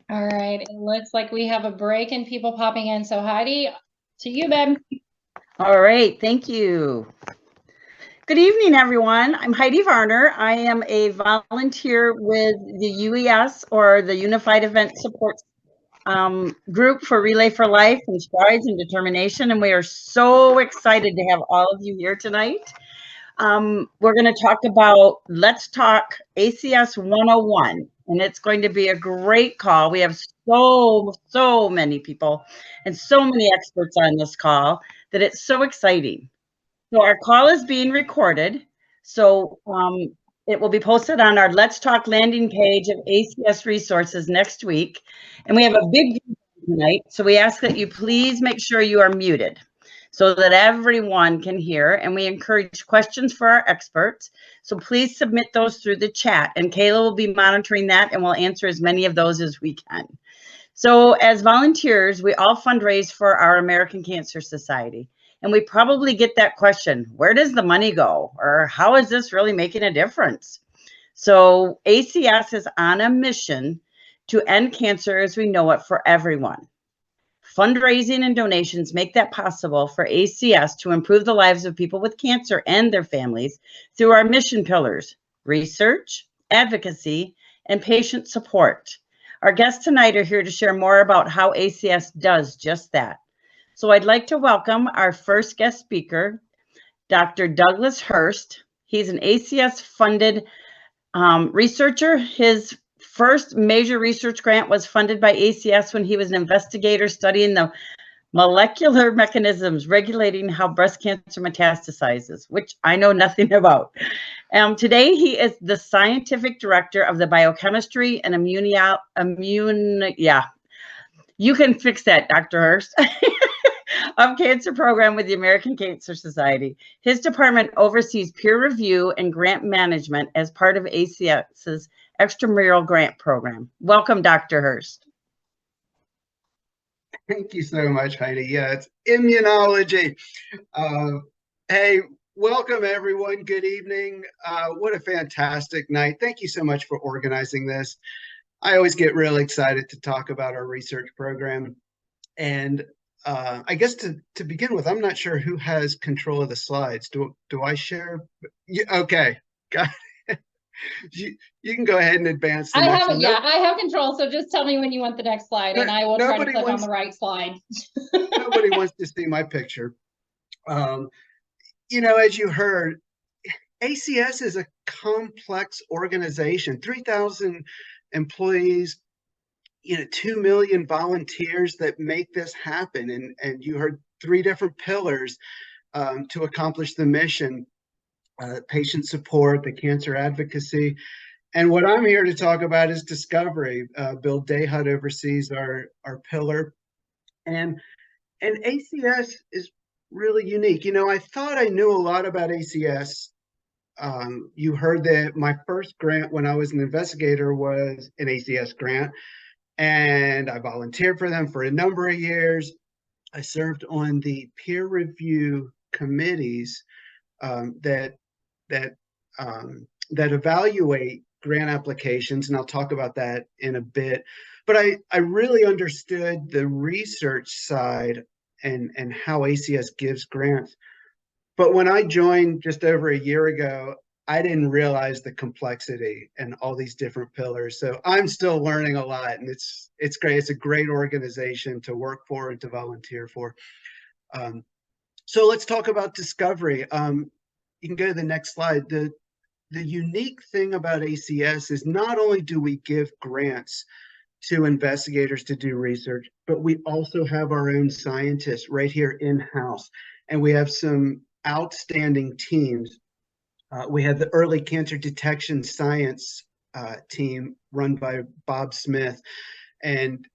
All right, it looks like we have a break in people popping in. So Heidi, to you, babe. All right, thank you. Good evening, everyone. I'm Heidi Varner. I am a volunteer with the UES, or the Unified Event Support Group for Relay for Life and Strides and Determination, and we are so excited to have all of you here tonight. We're going to talk about Let's Talk ACS 101, and it's going to be a great call. We have so many people and so many experts on this call that it's so exciting. So our call is being recorded. So it will be posted on our Let's Talk landing page of ACS resources next week. And we have a big group tonight. So we ask that you please make sure you are muted so that everyone can hear. And we encourage questions for our experts. So please submit those through the chat. And Kayla will be monitoring that, and we'll answer as many of those as we can. So as volunteers, we all fundraise for our American Cancer Society. And we probably get that question, where does the money go? Or how is this really making a difference? So ACS is on a mission to end cancer as we know it for everyone. Fundraising and donations make that possible for ACS to improve the lives of people with cancer and their families through our mission pillars: research, advocacy, and patient support. Our guests tonight are here to share more about how ACS does just that. So I'd like to welcome our first guest speaker, Dr. Douglas Hurst. He's an ACS funded researcher. His first major research grant was funded by ACS when he was an investigator studying the molecular mechanisms regulating how breast cancer metastasizes, which I know nothing about. Today, he is the scientific director of the biochemistry and you can fix that, Dr. Hurst, of cancer program with the American Cancer Society. His department oversees peer review and grant management as part of ACS's extramural grant program. Welcome, Dr. Hurst. Thank you so much, Heidi. Yeah, it's immunology. Hey, welcome everyone. Good evening. What a fantastic night. Thank you so much for organizing this. I always get really excited to talk about our research program. And I guess to begin with, I'm not sure who has control of the slides. Do I share? Okay, got it. You can go ahead and advance the next one. I have control. So just tell me when you want the next slide, and I will try to click on the right slide. Nobody wants to see my picture. As you heard, ACS is a complex organization, 3,000 employees, 2 million volunteers that make this happen. And you heard 3 different pillars to accomplish the mission: patient support, the cancer advocacy. And what I'm here to talk about is discovery. Bill Dayhut oversees our pillar. And ACS is really unique. I thought I knew a lot about ACS. You heard that my first grant when I was an investigator was an ACS grant, and I volunteered for them for a number of years. I served on the peer review committees that evaluate grant applications, and I'll talk about that in a bit. But I really understood the research side and how ACS gives grants. But when I joined just over a year ago, I didn't realize the complexity and all these different pillars. So I'm still learning a lot, and it's great. It's a great organization to work for and to volunteer for. So let's talk about discovery. You can go to the next slide. The unique thing about ACS is not only do we give grants to investigators to do research, but we also have our own scientists right here in-house. And we have some outstanding teams. We have the early cancer detection science team run by Bob Smith. And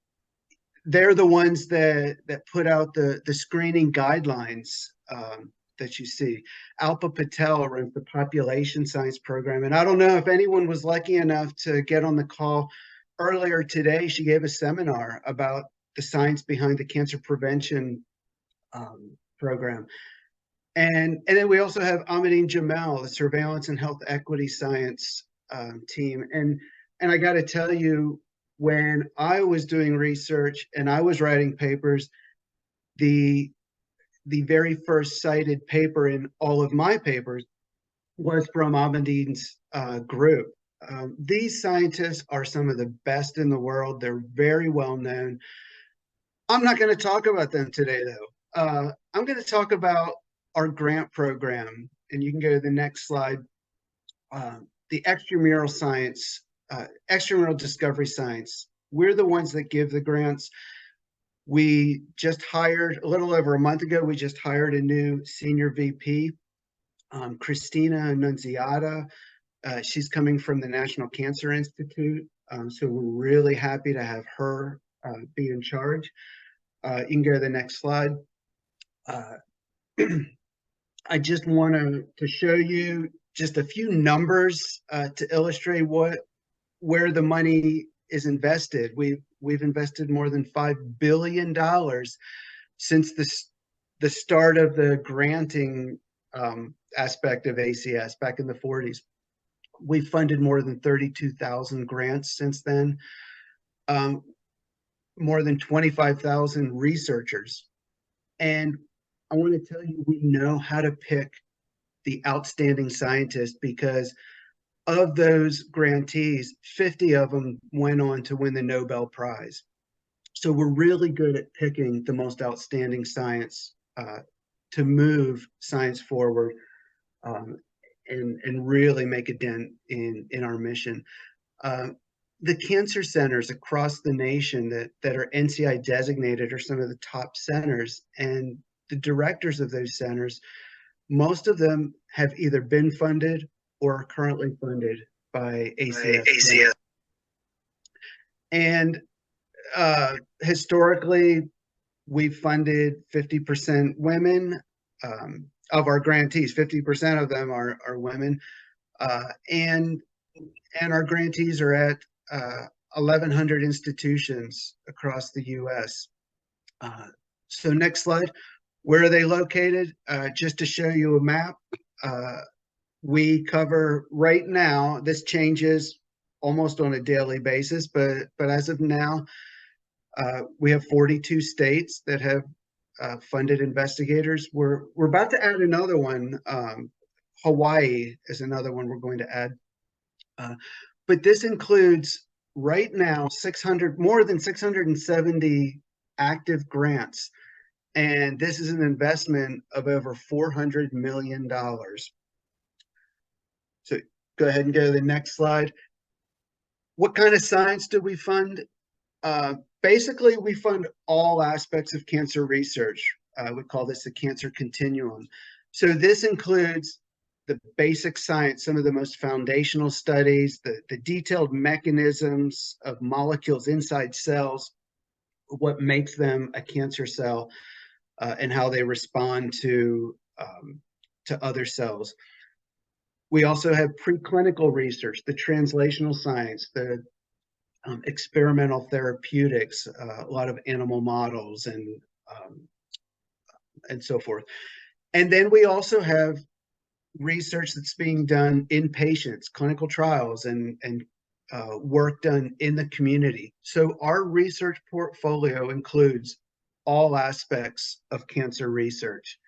they're the ones that put out the screening guidelines that you see. Alpa Patel runs the population science program. And I don't know if anyone was lucky enough to get on the call earlier today. She gave a seminar about the science behind the cancer prevention program. And then we also have Ahmadine Jamel, the surveillance and health equity science team. And I got to tell you, when I was doing research and I was writing papers, the very first cited paper in all of my papers was from Abedin's group. These scientists are some of the best in the world. They're very well known. I'm not going to talk about them today, though. I'm going to talk about our grant program, and you can go to the next slide. The extramural science, extramural discovery science. We're the ones that give the grants. We just hired, a little over a month ago, we just hired a new senior VP, Christina Annunziata. She's coming from the National Cancer Institute. So we're really happy to have her be in charge. You can go to the next slide. I just want to show you just a few numbers to illustrate where the money is invested. We've invested more than $5 billion since the start of the granting aspect of ACS back in the 40s. We've funded more than 32,000 grants since then, more than 25,000 researchers. And I want to tell you, we know how to pick the outstanding scientists, because of those grantees, 50 of them went on to win the Nobel Prize. So we're really good at picking the most outstanding science to move science forward and really make a dent in our mission. The cancer centers across the nation that are NCI designated are some of the top centers, and the directors of those centers, most of them have either been funded or are currently funded by ACS. And historically, we've funded 50% women of our grantees. 50% of them are women, and our grantees are at 1,100 institutions across the U.S. So next slide. Where are they located? Just to show you a map, we cover right now, this changes almost on a daily basis, but as of now, we have 42 states that have funded investigators. We're about to add another one. Hawaii is another one we're going to add. But this includes right now more than 670 active grants. And this is an investment of over $400 million. So go ahead and go to the next slide. What kind of science do we fund? Basically, we fund all aspects of cancer research. We call this the cancer continuum. So this includes the basic science, some of the most foundational studies, the detailed mechanisms of molecules inside cells, what makes them a cancer cell, and how they respond to other cells. We also have preclinical research, the translational science, the experimental therapeutics, a lot of animal models and so forth. And then we also have research that's being done in patients, clinical trials, and work done in the community. So our research portfolio includes all aspects of cancer research.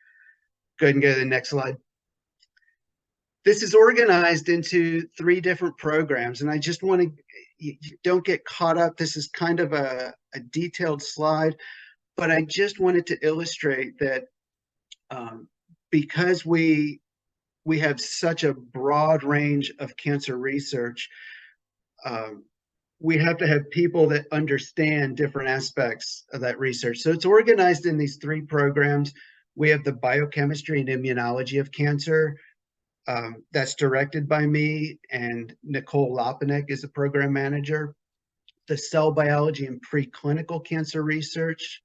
Go ahead and go to the next slide. This is organized into 3 different programs, and I just want to, you don't get caught up. This is kind of a detailed slide, but I just wanted to illustrate that because we have such a broad range of cancer research, we have to have people that understand different aspects of that research. So it's organized in these 3 programs. We have the biochemistry and immunology of cancer. That's directed by me, and Nicole Lopanek is the program manager. The cell biology and preclinical cancer research,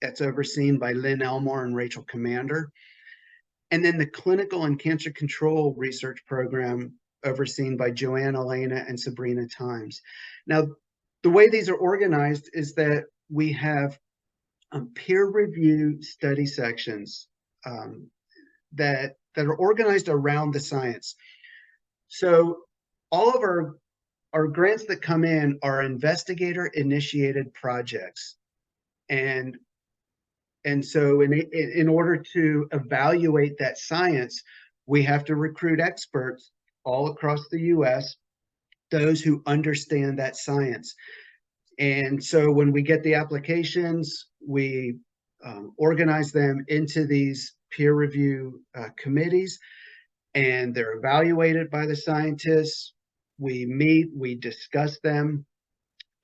that's overseen by Lynn Elmore and Rachel Commander. And then the clinical and cancer control research program, overseen by Joanne Elena and Sabrina Times. Now, the way these are organized is that we have peer-reviewed study sections that are organized around the science. So all of our grants that come in are investigator-initiated projects. And so in order to evaluate that science, we have to recruit experts all across the US, those who understand that science. And so when we get the applications, we organize them into these peer review committees, and they're evaluated by the scientists. We meet, we discuss them,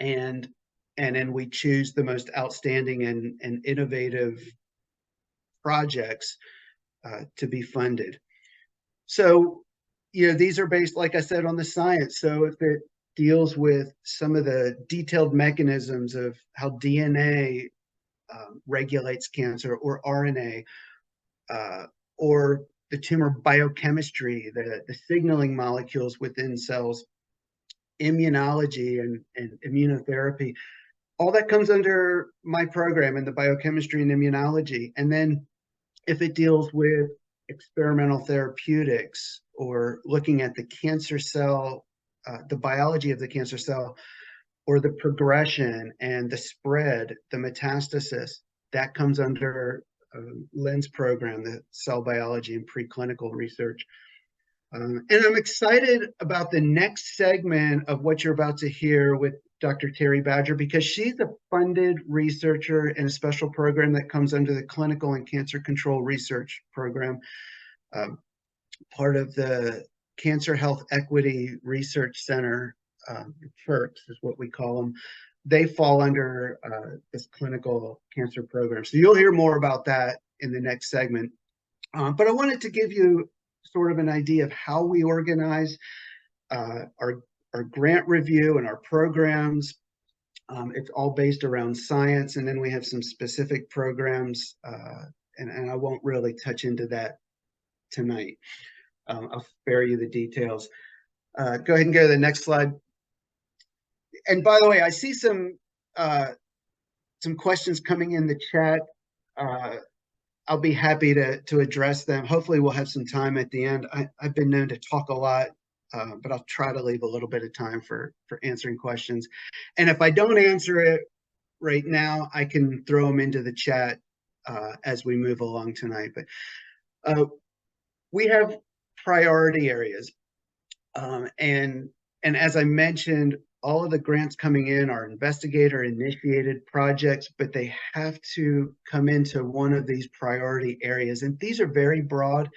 and then we choose the most outstanding and innovative projects to be funded. So, these are based, like I said, on the science. So if it deals with some of the detailed mechanisms of how DNA regulates cancer, or RNA, or the tumor biochemistry, the signaling molecules within cells, immunology and immunotherapy, all that comes under my program in the biochemistry and immunology. And then if it deals with experimental therapeutics, or looking at the cancer cell, the biology of the cancer cell, or the progression and the spread, the metastasis, that comes under Lynn's program, the cell biology and preclinical research. And I'm excited about the next segment of what you're about to hear with Dr. Terry Badger, because she's a funded researcher in a special program that comes under the Clinical and Cancer Control Research Program, part of the Cancer Health Equity Research Center, CHERCS is what we call them. They fall under this clinical cancer program. So you'll hear more about that in the next segment. But I wanted to give you sort of an idea of how we organize our grant review and our programs. It's all based around science, and then we have some specific programs, and I won't really touch into that tonight. I'll spare you the details. Go ahead and go to the next slide. And by the way, I see some questions coming in the chat. I'll be happy to address them. Hopefully we'll have some time at the end. I've been known to talk a lot, but I'll try to leave a little bit of time for answering questions. And if I don't answer it right now, I can throw them into the chat as we move along tonight. But we have priority areas. And as I mentioned, all of the grants coming in are investigator-initiated projects, but they have to come into one of these priority areas. And these are very broad.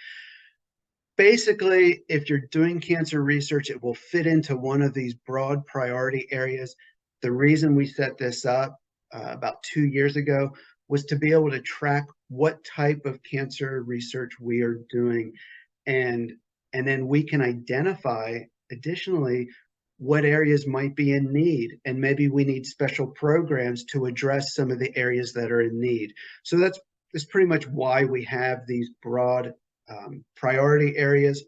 Basically, if you're doing cancer research, it will fit into one of these broad priority areas. The reason we set this up about 2 years ago was to be able to track what type of cancer research we are doing. And then we can identify, additionally, what areas might be in need, and maybe we need special programs to address some of the areas that are in need. So that's pretty much why we have these broad priority areas.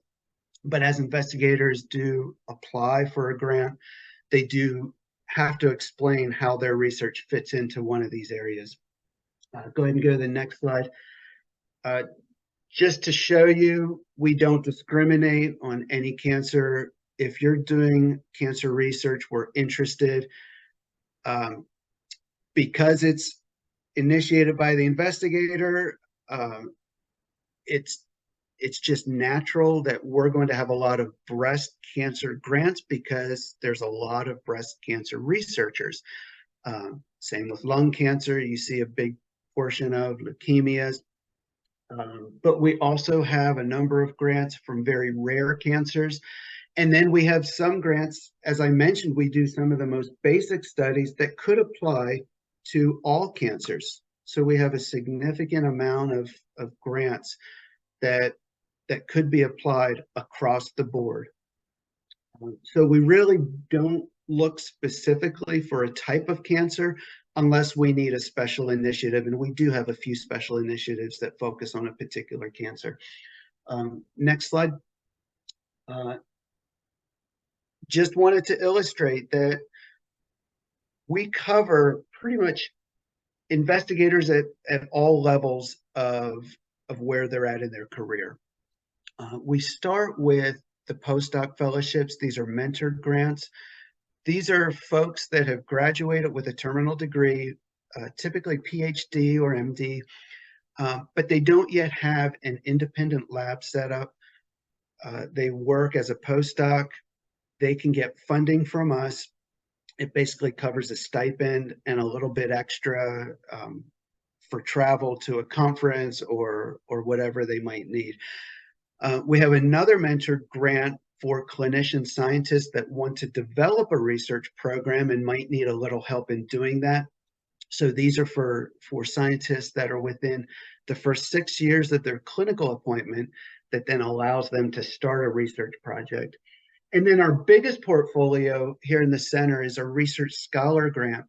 But as investigators do apply for a grant, they do have to explain how their research fits into one of these areas. Go ahead and go to the next slide. Just to show you, we don't discriminate on any cancer. If you're doing cancer research, we're interested. Because it's initiated by the investigator, it's just natural that we're going to have a lot of breast cancer grants, because there's a lot of breast cancer researchers. Same with lung cancer, you see a big portion of leukemias. But we also have a number of grants from very rare cancers. And then we have some grants, as I mentioned, we do some of the most basic studies that could apply to all cancers. So we have a significant amount of grants that could be applied across the board. So we really don't look specifically for a type of cancer unless we need a special initiative. And we do have a few special initiatives that focus on a particular cancer. Next slide. Just wanted to illustrate that we cover pretty much investigators at all levels of where they're at in their career. We start with the postdoc fellowships. These are mentored grants. These are folks that have graduated with a terminal degree, typically PhD or MD, but they don't yet have an independent lab set up. They work as a postdoc. They can get funding from us. It basically covers a stipend and a little bit extra for travel to a conference or whatever they might need. We have another mentored grant for clinician scientists that want to develop a research program and might need a little help in doing that. So these are for scientists that are within the first 6 years of their clinical appointment that then allows them to start a research project. And then our biggest portfolio here in the center is a research scholar grant.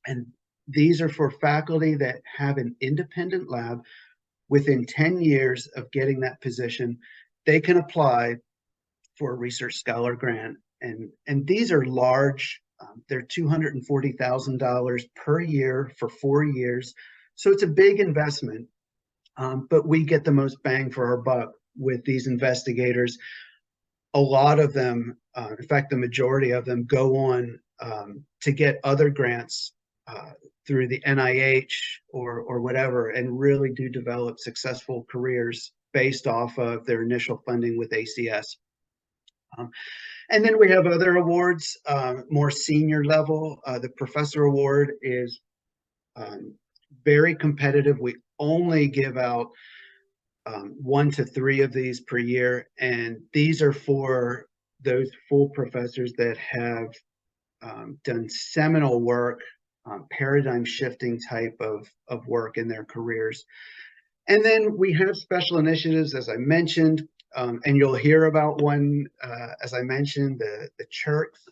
And these are for faculty that have an independent lab within 10 years of getting that position. They can apply for a research scholar grant. And these are large. They're $240,000 per year for 4 years. So it's a big investment, but we get the most bang for our buck with these investigators. A lot of them, in fact, the majority of them go on to get other grants through the NIH or whatever, and really do develop successful careers based off of their initial funding with ACS. And then we have other awards, more senior level. The professor award is very competitive. We only give out 1 to 3 of these per year, and these are for those full professors that have done seminal work, paradigm shifting type of work in their careers. And then we have special initiatives, as I mentioned, and you'll hear about one, as I mentioned, the Chirks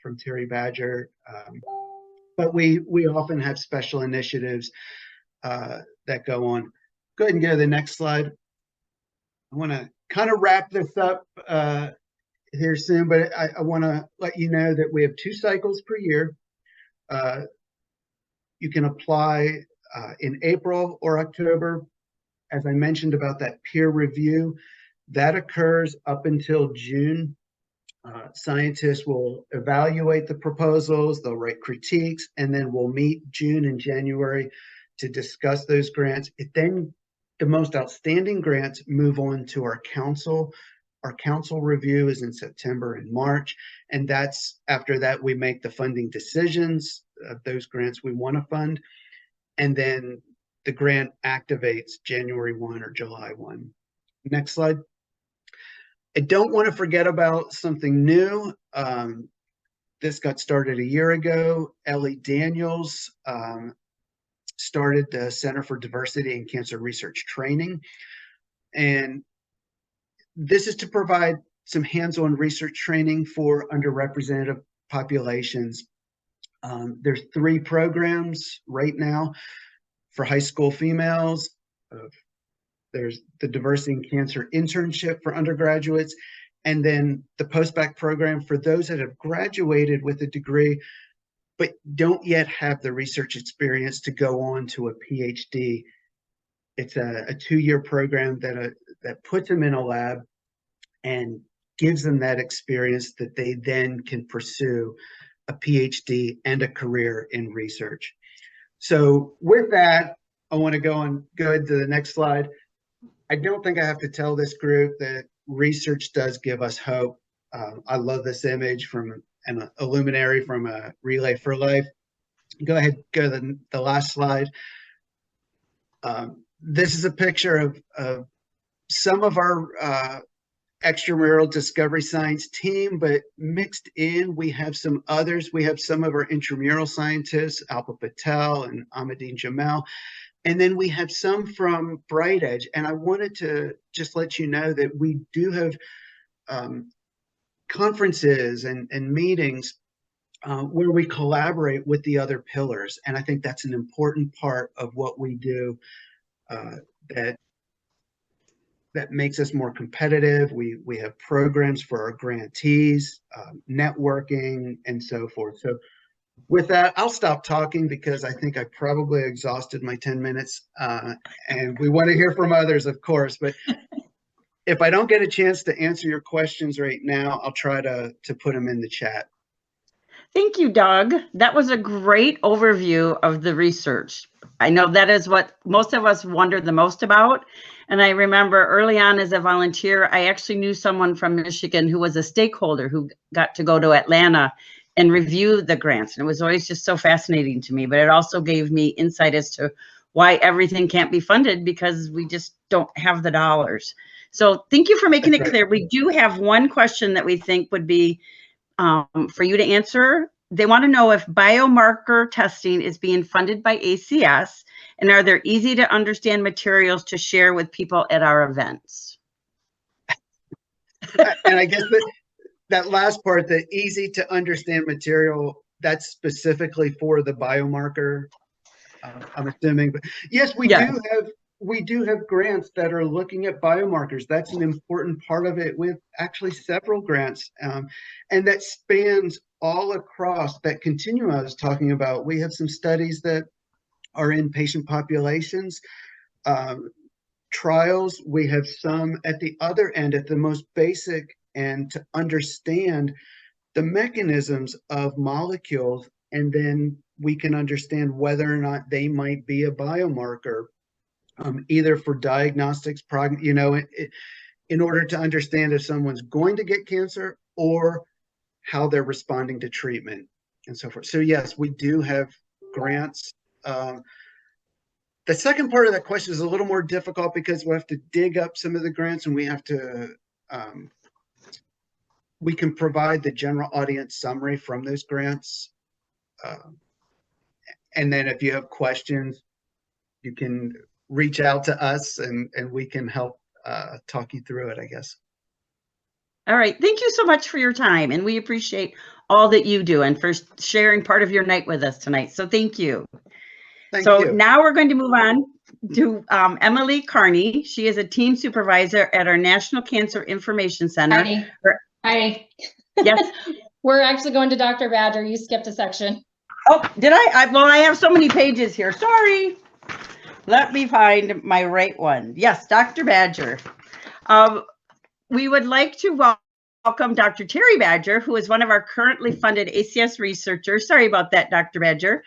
from Terry Badger. But we often have special initiatives that go on. Go ahead and go to the next slide. I want to kind of wrap this up here soon, but I want to let you know that we have 2 cycles per year. You can apply in April or October. As I mentioned about that peer review, that occurs up until June. Scientists will evaluate the proposals, they'll write critiques, and then we'll meet June and January to discuss those grants. Then the most outstanding grants move on to our council. Our council review is in September and March, and that's after that we make the funding decisions of those grants we want to fund, and then the grant activates January 1 or July 1. Next slide. I don't want to forget about something new. This got started a year ago. Ellie Daniels started the Center for Diversity and Cancer Research Training. And this is to provide some hands-on research training for underrepresented populations. There's 3 programs right now for high school females. There's the Diversity in Cancer internship for undergraduates, and then the post-bac program for those that have graduated with a degree but don't yet have the research experience to go on to a PhD. It's a 2-year program that puts them in a lab and gives them that experience that they then can pursue a PhD and a career in research. So with that, I want to go to the next slide. I don't think I have to tell this group that research does give us hope. I love this image from a luminary from a Relay for Life. Go ahead, go to the last slide. This is a picture of some of our extramural discovery science team, but mixed in, we have some others. We have some of our intramural scientists, Alpa Patel and Ahmadine Jamel. And then we have some from Bright Edge. And I wanted to just let you know that we do have conferences and meetings where we collaborate with the other pillars. And I think that's an important part of what we do that makes us more competitive. We have programs for our grantees, networking, and so forth. So with that, I'll stop talking because I think I probably exhausted my 10 minutes. And we want to hear from others, of course. But if I don't get a chance to answer your questions right now, I'll try to put them in the chat. Thank you, Doug. That was a great overview of the research. I know that is what most of us wonder the most about. And I remember early on as a volunteer, I actually knew someone from Michigan who was a stakeholder who got to go to Atlanta and review the grants. And it was always just so fascinating to me, but it also gave me insight as to why everything can't be funded because we just don't have the dollars. So thank you for making it clear. We do have one question that we think would be for you to answer. They want to know if biomarker testing is being funded by ACS, and are there easy to understand materials to share with people at our events? And I guess that last part, the easy to understand material, that's specifically for the biomarker, I'm assuming. But yes, we do have grants that are looking at biomarkers. That's an important part of it, with actually several grants, and that spans all across that continuum I was talking about. We have some studies that are in patient populations, trials. We have some at the other end, at the most basic, and to understand the mechanisms of molecules, and then we can understand whether or not they might be a biomarker, either for diagnostics, in order to understand if someone's going to get cancer or how they're responding to treatment and so forth. So yes, we do have grants. The second part of that question is a little more difficult because we have to dig up some of the grants, and we have to, we can provide the general audience summary from those grants. And then if you have questions, you can reach out to us and we can help talk you through it, I guess. All right. Thank you so much for your time. And we appreciate all that you do and for sharing part of your night with us tonight. So thank you. Thank you. Now we're going to move on to Emily Carney. She is a team supervisor at our National Cancer Information Center. Heidi. Yes. We're actually going to Dr. Badger. You skipped a section. Oh, did I? Well, I have so many pages here. Sorry. Let me find my right one. Yes, Dr. Badger. We would like to welcome Dr. Terry Badger, who is one of our currently funded ACS researchers. Sorry about that, Dr. Badger,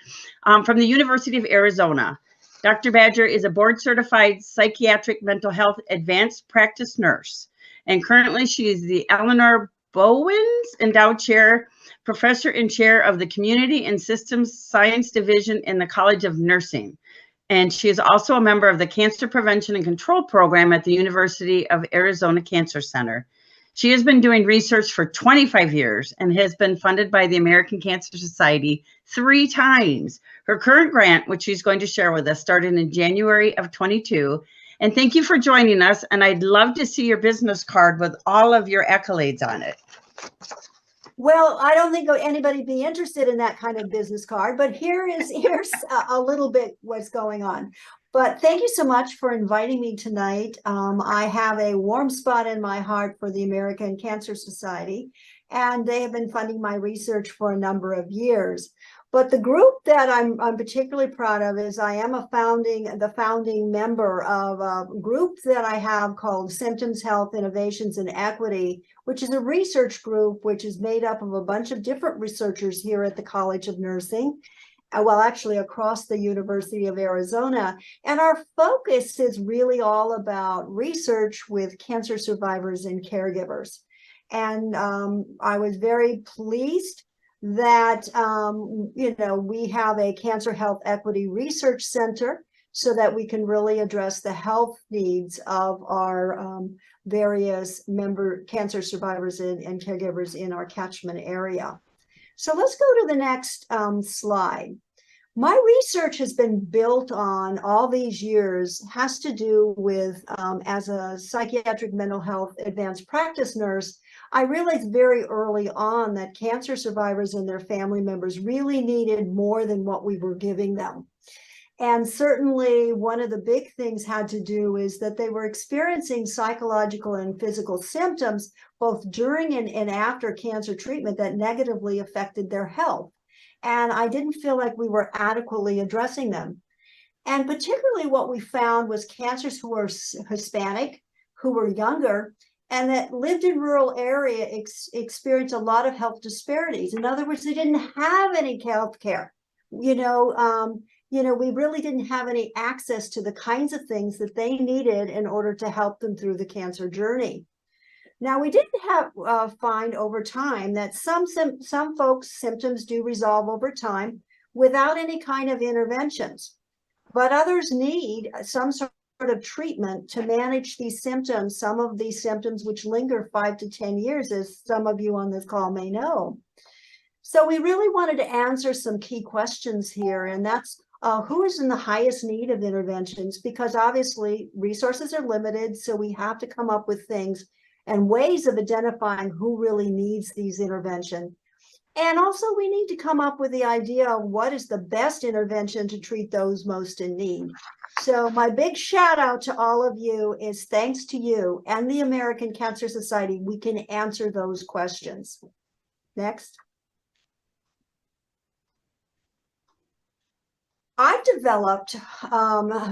from the University of Arizona. Dr. Badger is a board-certified psychiatric mental health advanced practice nurse, and currently she is the Eleanor Bowens Endowed Chair, Professor and Chair of the Community and Systems Science Division in the College of Nursing. And she is also a member of the Cancer Prevention and Control Program at the University of Arizona Cancer Center. She has been doing research for 25 years and has been funded by the American Cancer Society 3 times. Her current grant, which she's going to share with us, started in January of 22. And thank you for joining us. And I'd love to see your business card with all of your accolades on it. Well, I don't think anybody be interested in that kind of business card, but here's a little bit what's going on. But thank you so much for inviting me tonight. I have a warm spot in my heart for the American Cancer Society, and they have been funding my research for a number of years. But the group that I'm particularly proud of is I am the founding member of a group that I have called Symptoms, Health, Innovations, and Equity, which is a research group which is made up of a bunch of different researchers here at the College of Nursing, well, actually across the University of Arizona. And our focus is really all about research with cancer survivors and caregivers. And I was very pleased that we have a cancer health equity research center so that we can really address the health needs of our various member cancer survivors and caregivers in our catchment area. So let's go to the next slide. My research has been built on all these years, has to do with, as a psychiatric mental health advanced practice nurse, I realized very early on that cancer survivors and their family members really needed more than what we were giving them. And certainly one of the big things had to do is that they were experiencing psychological and physical symptoms, both during and after cancer treatment, that negatively affected their health. And I didn't feel like we were adequately addressing them. And particularly what we found was cancers who were Hispanic, who were younger, and that lived in rural area experienced a lot of health disparities. In other words, they didn't have any health care. We really didn't have any access to the kinds of things that they needed in order to help them through the cancer journey. Now, we did find over time that some folks' symptoms do resolve over time without any kind of interventions, but others need some sort of treatment to manage these symptoms, some of these symptoms which linger 5 to 10 years, as some of you on this call may know. So we really wanted to answer some key questions here, and that's who is in the highest need of interventions, because obviously resources are limited, so we have to come up with things and ways of identifying who really needs these interventions. And also we need to come up with the idea of what is the best intervention to treat those most in need. So my big shout out to all of you is thanks to you and the American Cancer Society, we can answer those questions. Next. I've developed,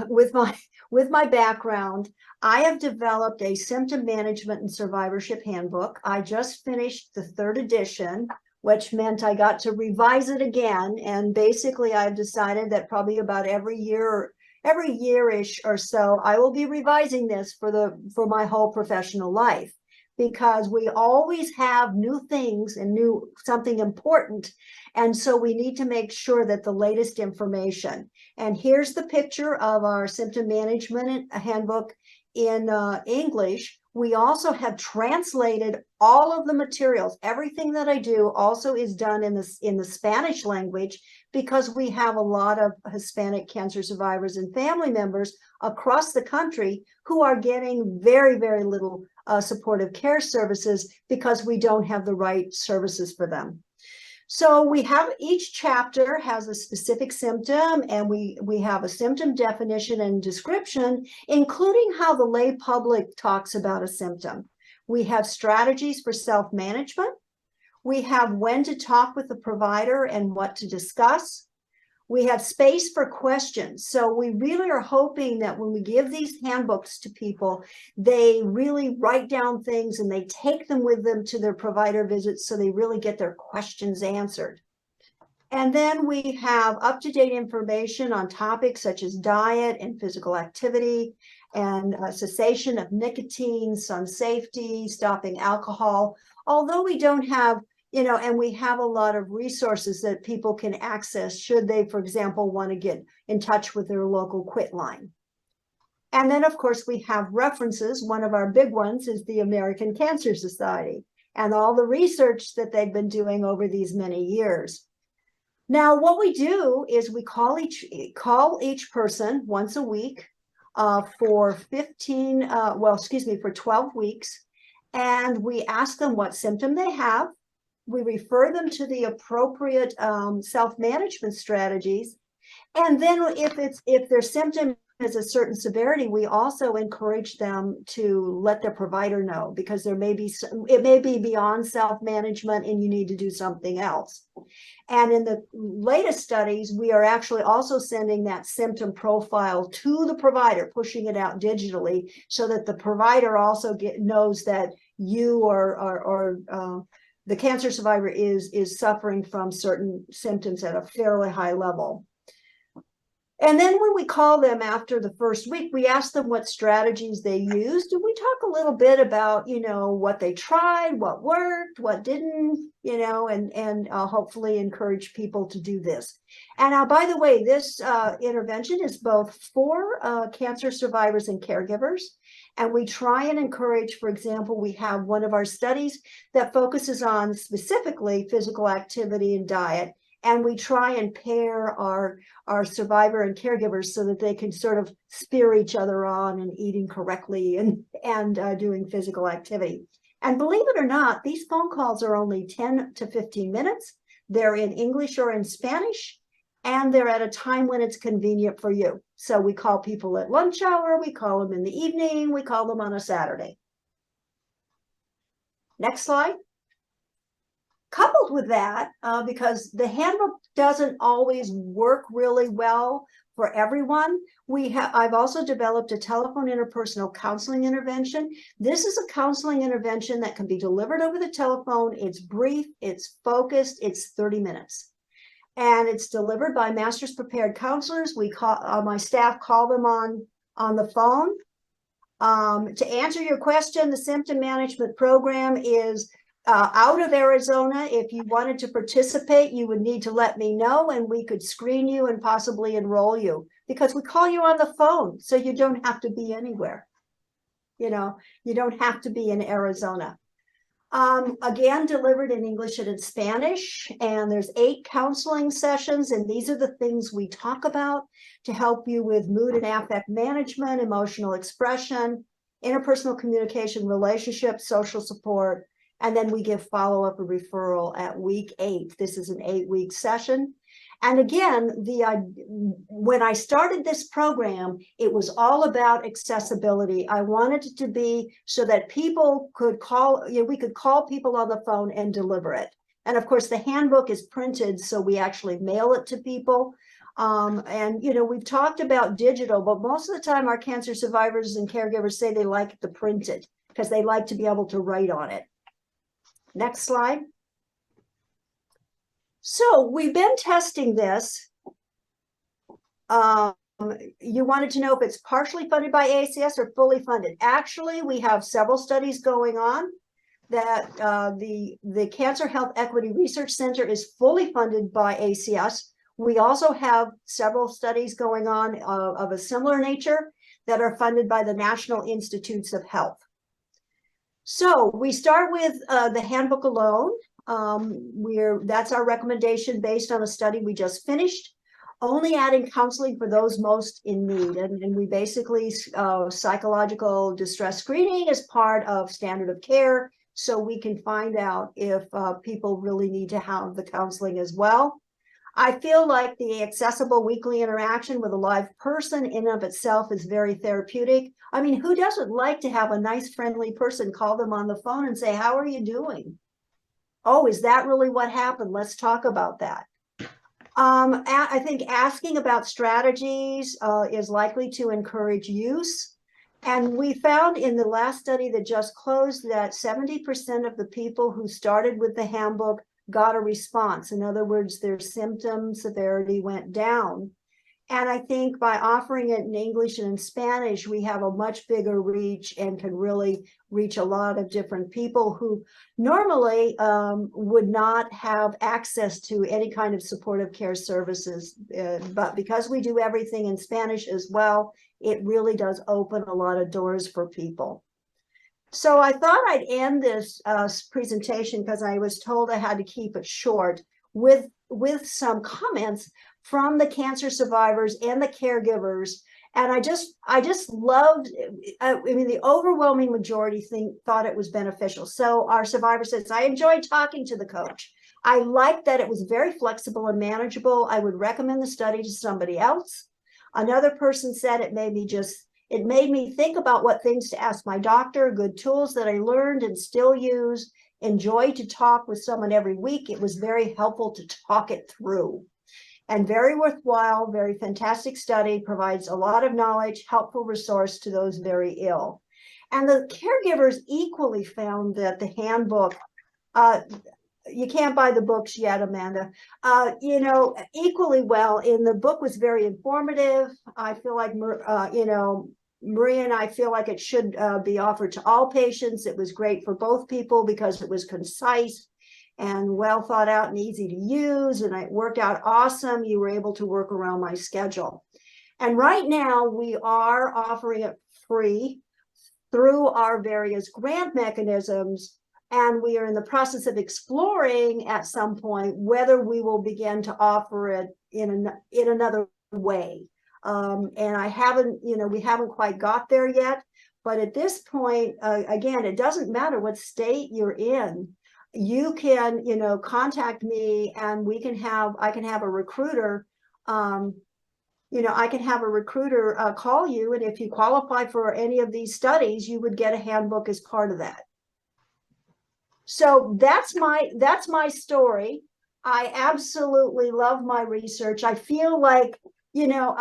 with my background, I have developed a symptom management and survivorship handbook. I just finished the 3rd edition, which meant I got to revise it again. And basically I've decided that probably about every year-ish or so, I will be revising this for my whole professional life, because we always have new things and something important. And so we need to make sure that the latest information. And here's the picture of our symptom management handbook in English. We also have translated all of the materials. Everything that I do also is done in the Spanish language, because we have a lot of Hispanic cancer survivors and family members across the country who are getting very, very little supportive care services because we don't have the right services for them. So we have, each chapter has a specific symptom, and we have a symptom definition and description, including how the lay public talks about a symptom. We have strategies for self-management. We have when to talk with the provider and what to discuss. We have space for questions. So we really are hoping that when we give these handbooks to people, they really write down things and they take them with them to their provider visits so they really get their questions answered. And then we have up-to-date information on topics such as diet and physical activity, and cessation of nicotine, sun safety, stopping alcohol. Although we don't have, and we have a lot of resources that people can access should they, for example, want to get in touch with their local quit line. And then, of course, we have references. One of our big ones is the American Cancer Society and all the research that they've been doing over these many years. Now, what we do is we call each person once a week for 12 weeks, and we ask them what symptom they have. We refer them to the appropriate self-management strategies. And then if their symptom is a certain severity, we also encourage them to let their provider know, because it may be beyond self-management and you need to do something else. And in the latest studies, we are actually also sending that symptom profile to the provider, pushing it out digitally, so that the provider also knows that you or the cancer survivor is suffering from certain symptoms at a fairly high level. And then when we call them after the first week, we ask them what strategies they used. And we talk a little bit about, what they tried, what worked, what didn't, and hopefully encourage people to do this. And by the way, this intervention is both for cancer survivors and caregivers. And we try and encourage, for example, we have one of our studies that focuses on specifically physical activity and diet. And we try and pair our survivor and caregivers so that they can sort of steer each other on and eating correctly and doing physical activity. And believe it or not, these phone calls are only 10 to 15 minutes. They're in English or in Spanish, and they're at a time when it's convenient for you. So we call people at lunch hour, we call them in the evening, we call them on a Saturday. Next slide. Coupled with that, because the handbook doesn't always work really well for everyone. I've also developed a telephone interpersonal counseling intervention. This is a counseling intervention that can be delivered over the telephone. It's brief, it's focused, it's 30 minutes. And it's delivered by master's prepared counselors. My staff call them on the phone. To answer your question, the symptom management program is out of Arizona. If you wanted to participate, you would need to let me know and we could screen you and possibly enroll you, because we call you on the phone, so you don't have to be anywhere. You don't have to be in Arizona. Again, delivered in English and in Spanish, and there's 8 counseling sessions, and these are the things we talk about to help you with mood and affect management, emotional expression, interpersonal communication, relationships, social support, and then we give follow-up and referral at week 8. This is an 8-week session. And again, when I started this program, it was all about accessibility. I wanted it to be so that people could call, we could call people on the phone and deliver it. And of course, the handbook is printed, so we actually mail it to people. And we've talked about digital, but most of the time our cancer survivors and caregivers say they like the printed because they like to be able to write on it. Next slide. So we've been testing this. You wanted to know if it's partially funded by ACS or fully funded. Actually, we have several studies going on that the Cancer Health Equity Research Center is fully funded by ACS. We also have several studies going on of a similar nature that are funded by the National Institutes of Health. So we start with the handbook alone. That's our recommendation based on a study we just finished, only adding counseling for those most in need. And we basically psychological distress screening is part of standard of care, so we can find out if people really need to have the counseling as well. I feel like the accessible weekly interaction with a live person in and of itself is very therapeutic. I mean, who doesn't like to have a nice, friendly person call them on the phone and say, "How are you doing? Oh, is that really what happened? Let's talk about that." I think asking about strategies is likely to encourage use. And we found in the last study that just closed that 70% of the people who started with the handbook got a response. In other words, their symptom severity went down. And I think by offering it in English and in Spanish, we have a much bigger reach and can really reach a lot of different people who normally would not have access to any kind of supportive care services. But because we do everything in Spanish as well, it really does open a lot of doors for people. So I thought I'd end this presentation, because I was told I had to keep it short, with some comments from the cancer survivors and the caregivers. And I just loved, I mean, the overwhelming majority thought it was beneficial. So our survivor says, "I enjoyed talking to the coach. I liked that it was very flexible and manageable. I would recommend the study to somebody else." Another person said, it made me think about what things to ask my doctor, good tools that I learned and still use, enjoy to talk with someone every week. It was very helpful to talk it through. And very worthwhile, very fantastic study, provides a lot of knowledge, helpful resource to those very ill. And the caregivers equally found that the handbook, you can't buy the books yet, Amanda, equally well. And the book was very informative. I feel like, Maria and I feel like it should be offered to all patients. It was great for both people because it was concise and well thought out and easy to use, and it worked out awesome. You were able to work around my schedule. And right now we are offering it free through our various grant mechanisms, and we are in the process of exploring at some point whether we will begin to offer it in another way. And I haven't, we haven't quite got there yet, but at this point, again, it doesn't matter what state you're in. You can, contact me, and I can have a recruiter, call you, and if you qualify for any of these studies, you would get a handbook as part of that. So that's my story. I absolutely love my research. I feel like, you know,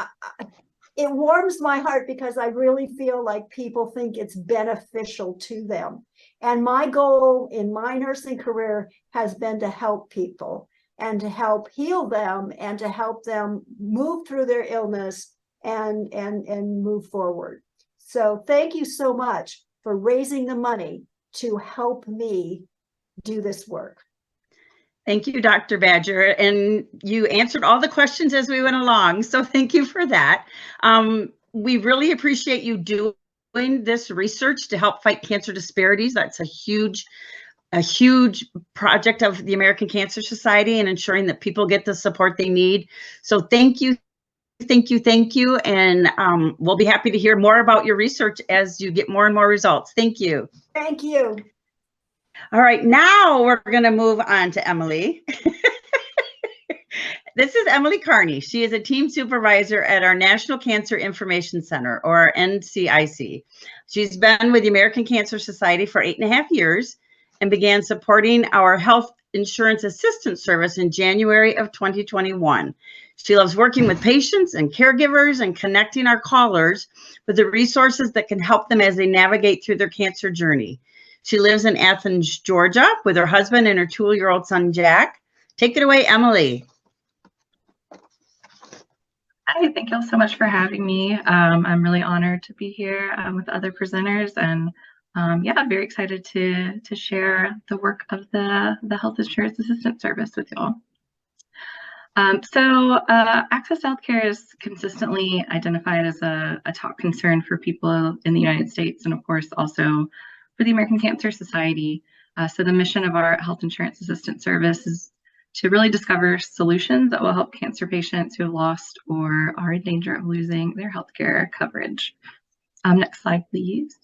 it warms my heart because I really feel like people think it's beneficial to them. And my goal in my nursing career has been to help people and to help heal them and to help them move through their illness and move forward. So thank you so much for raising the money to help me do this work. Thank you, Dr. Badger. And you answered all the questions as we went along. So thank you for that. We really appreciate you doing this research to help fight cancer disparities. That's a huge project of the American Cancer Society and ensuring that people get the support they need. So thank you. Thank you. Thank you. And we'll be happy to hear more about your research as you get more and more results. Thank you. Thank you. All right, now we're going to move on to Emily. This is Emily Carney. She is a team supervisor at our National Cancer Information Center, or NCIC. She's been with the American Cancer Society for 8.5 years and began supporting our health insurance assistance service in January of 2021. She loves working with patients and caregivers and connecting our callers with the resources that can help them as they navigate through their cancer journey. She lives in Athens, Georgia, with her husband and her 2-year-old son, Jack. Take it away, Emily. Hi, thank you all so much for having me. I'm really honored to be here with other presenters, and yeah, I'm very excited to share the work of the Health Insurance Assistance Service with you all. Access to healthcare is consistently identified as a top concern for people in the United States, and of course also for the American Cancer Society. So the mission of our Health Insurance Assistance Service is to really discover solutions that will help cancer patients who have lost or are in danger of losing their healthcare coverage. Next slide, please.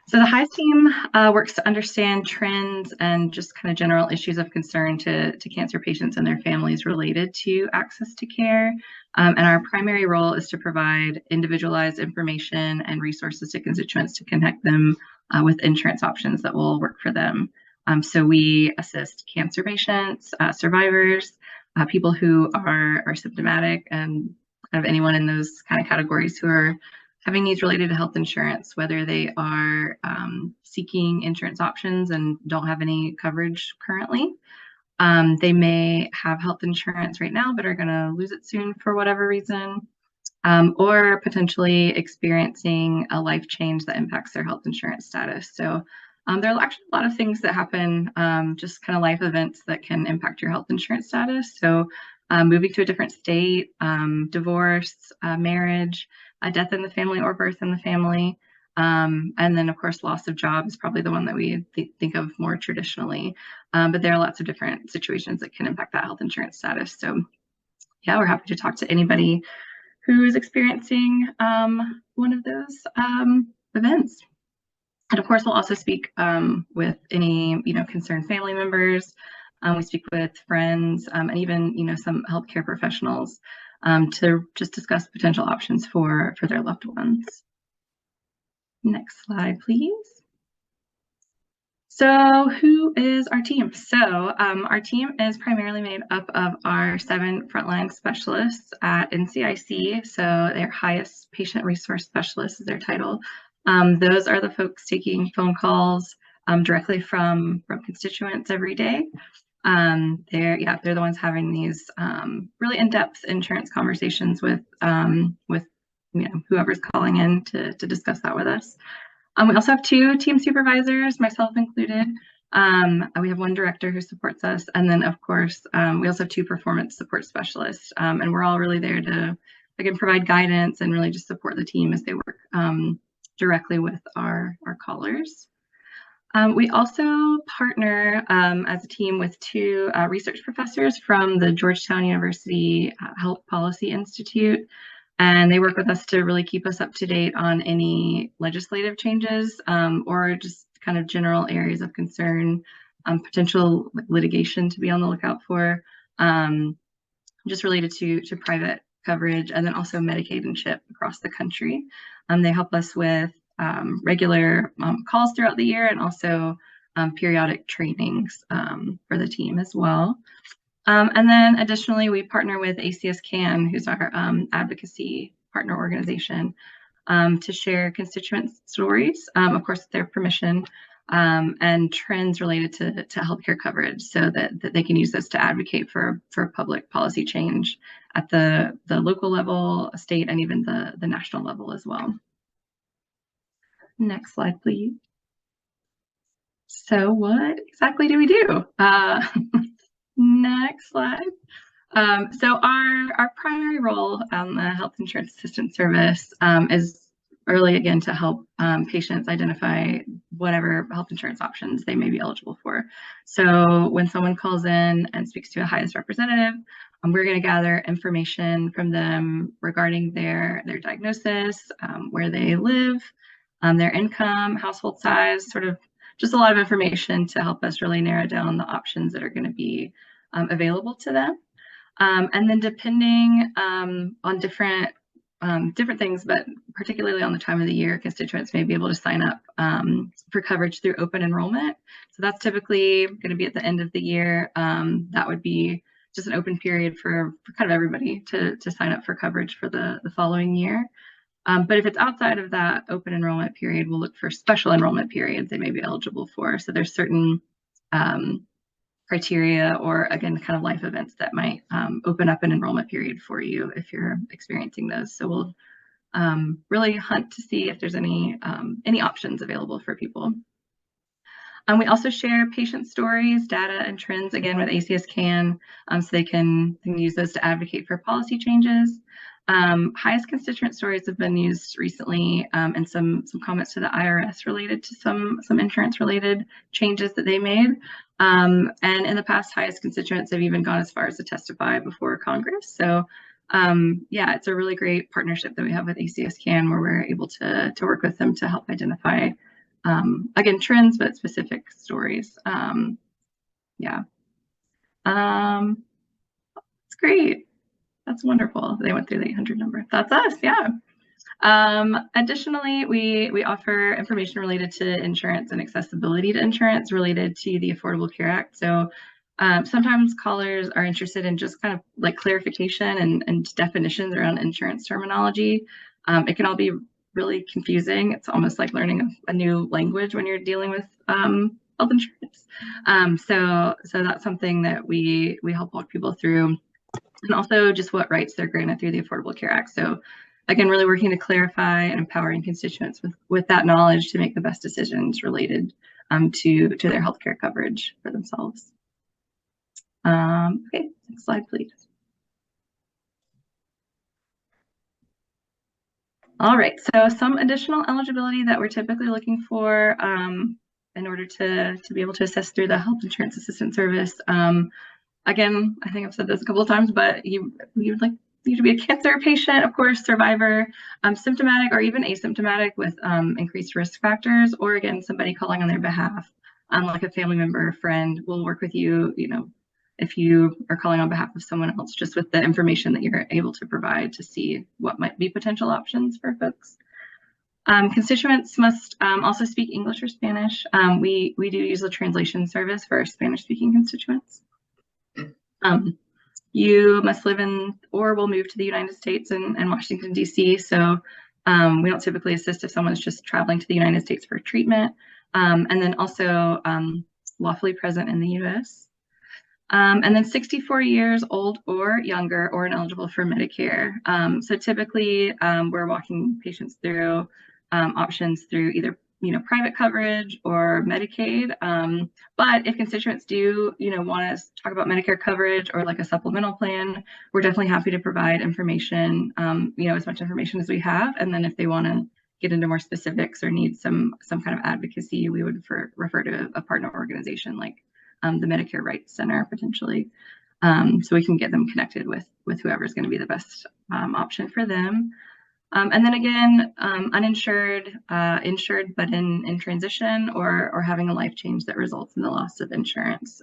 So the HISE team works to understand trends and just kind of general issues of concern to cancer patients and their families related to access to care. And our primary role is to provide individualized information and resources to constituents to connect them with insurance options that will work for them. So we assist cancer patients, survivors, people who are symptomatic, and kind of anyone in those kind of categories who are having needs related to health insurance, whether they are seeking insurance options and don't have any coverage currently. They may have health insurance right now, but are going to lose it soon for whatever reason, or potentially experiencing a life change that impacts their health insurance status. So there are actually a lot of things that happen, just kind of life events that can impact your health insurance status. So moving to a different state, divorce, marriage, a death in the family or birth in the family, and then of course loss of job is probably the one that we think of more traditionally. But there are lots of different situations that can impact that health insurance status. So yeah, we're happy to talk to anybody who is experiencing one of those events. And of course, we'll also speak with any concerned family members. We speak with friends and even some healthcare professionals to just discuss potential options for their loved ones. Next slide, please. So who is our team? So our team is primarily made up of our 7 frontline specialists at NCIC. So their highest patient resource specialist is their title. Those are the folks taking phone calls directly from constituents every day. They're the ones having these really in-depth insurance conversations with whoever's calling in to discuss that with us. We also have 2 team supervisors, myself included. We have 1 director who supports us, and then of course we also have 2 performance support specialists, and we're all really there to again provide guidance and really just support the team as they work directly with our callers. We also partner as a team with 2 research professors from the Georgetown University Health Policy Institute, and they work with us to really keep us up to date on any legislative changes or just kind of general areas of concern, potential litigation to be on the lookout for, just related to private coverage, and then also Medicaid and CHIP across the country. They help us with regular calls throughout the year and also periodic trainings for the team as well. And then additionally, we partner with ACS CAN, who's our advocacy partner organization, to share constituent stories, of course, with their permission, and trends related to healthcare coverage, so that they can use this to advocate for public policy change at the local level, state, and even the national level as well. Next slide, please. So what exactly do we do? Next slide. So our primary role on the Health Insurance Assistance Service is really, again, to help patients identify whatever health insurance options they may be eligible for. So when someone calls in and speaks to a highest representative, we're going to gather information from them regarding their diagnosis, where they live, their income, household size, sort of just a lot of information to help us really narrow down the options that are going to be available to them. And then depending on different things, but particularly on the time of the year, constituents may be able to sign up for coverage through open enrollment. So that's typically going to be at the end of the year. That would be just an open period for kind of everybody to sign up for coverage for the following year. But if it's outside of that open enrollment period, we'll look for special enrollment periods they may be eligible for. So there's certain criteria, or again, kind of life events that might open up an enrollment period for you if you're experiencing those. So we'll really hunt to see if there's any options available for people. We also share patient stories, data, and trends, again, with ACS CAN, so they can use those to advocate for policy changes. Highest constituent stories have been used recently, and some comments to the IRS related to some insurance-related changes that they made. And in the past, highest constituents have even gone as far as to testify before Congress. So yeah, it's a really great partnership that we have with ACS CAN, where we're able to work with them to help identify, again, trends, but specific stories. Yeah. It's great. That's wonderful. They went through the 800 number. That's us, yeah. Additionally, we offer information related to insurance and accessibility to insurance related to the Affordable Care Act. So sometimes callers are interested in just kind of like clarification and definitions around insurance terminology. It can all be really confusing. It's almost like learning a new language when you're dealing with health insurance. So that's something that we help walk people through. And also just what rights they're granted through the Affordable Care Act. So again, really working to clarify and empowering constituents with that knowledge to make the best decisions related to their healthcare coverage for themselves. Okay, next slide, please. All right, so some additional eligibility that we're typically looking for in order to be able to assist through the Health Insurance Assistance Service. Again, I think I've said this a couple of times, but you would like you to be a cancer patient, of course, survivor, symptomatic or even asymptomatic with increased risk factors, or again, somebody calling on their behalf, like a family member or friend will work with you, if you are calling on behalf of someone else, just with the information that you're able to provide to see what might be potential options for folks. Constituents must also speak English or Spanish. We do use a translation service for our Spanish-speaking constituents. You must live in or will move to the United States and Washington, D.C. So we don't typically assist if someone's just traveling to the United States for treatment. And then also lawfully present in the U.S. And then 64 years old or younger or ineligible for Medicare. So typically we're walking patients through options through either private coverage or Medicaid. But if constituents do, want to talk about Medicare coverage or like a supplemental plan, we're definitely happy to provide information, as much information as we have. And then if they want to get into more specifics or need some kind of advocacy, we would refer to a partner organization like the Medicare Rights Center potentially. So we can get them connected with whoever's going to be the best option for them. And then again, uninsured, insured, but in transition or having a life change that results in the loss of insurance.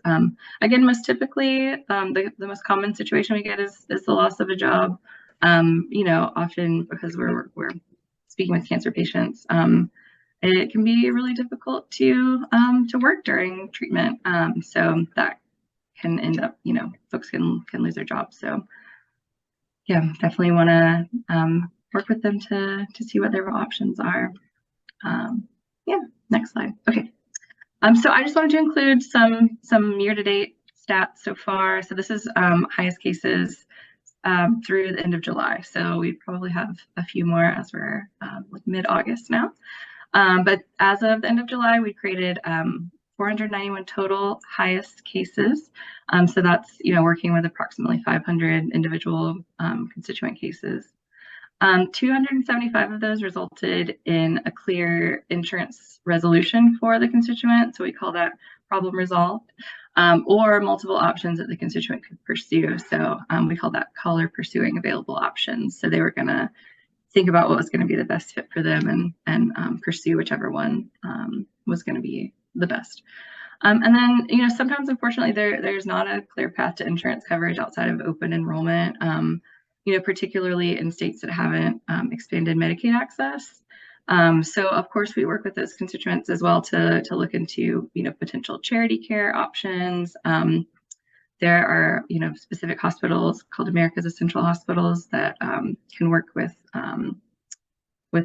Again, most typically, the most common situation we get is the loss of a job. Often because we're speaking with cancer patients, it can be really difficult to work during treatment. So that can end up, folks can lose their jobs. So yeah, definitely want to work with them to see what their options are. Yeah, next slide. Okay. So I just wanted to include some year-to-date stats so far. So this is highest cases through the end of July. So we probably have a few more as we're like mid-August now. But as of the end of July, we created 491 total highest cases. So that's, working with approximately 500 individual constituent cases. 275 of those resulted in a clear insurance resolution for the constituent. So we call that problem resolved, or multiple options that the constituent could pursue. So we call that caller pursuing available options. So they were going to think about what was going to be the best fit for them and pursue whichever one was going to be the best. And then, sometimes, unfortunately, there's not a clear path to insurance coverage outside of open enrollment, particularly in states that haven't expanded Medicaid access. So, of course, we work with those constituents as well to look into, potential charity care options. There are, specific hospitals called America's Essential Hospitals that can work with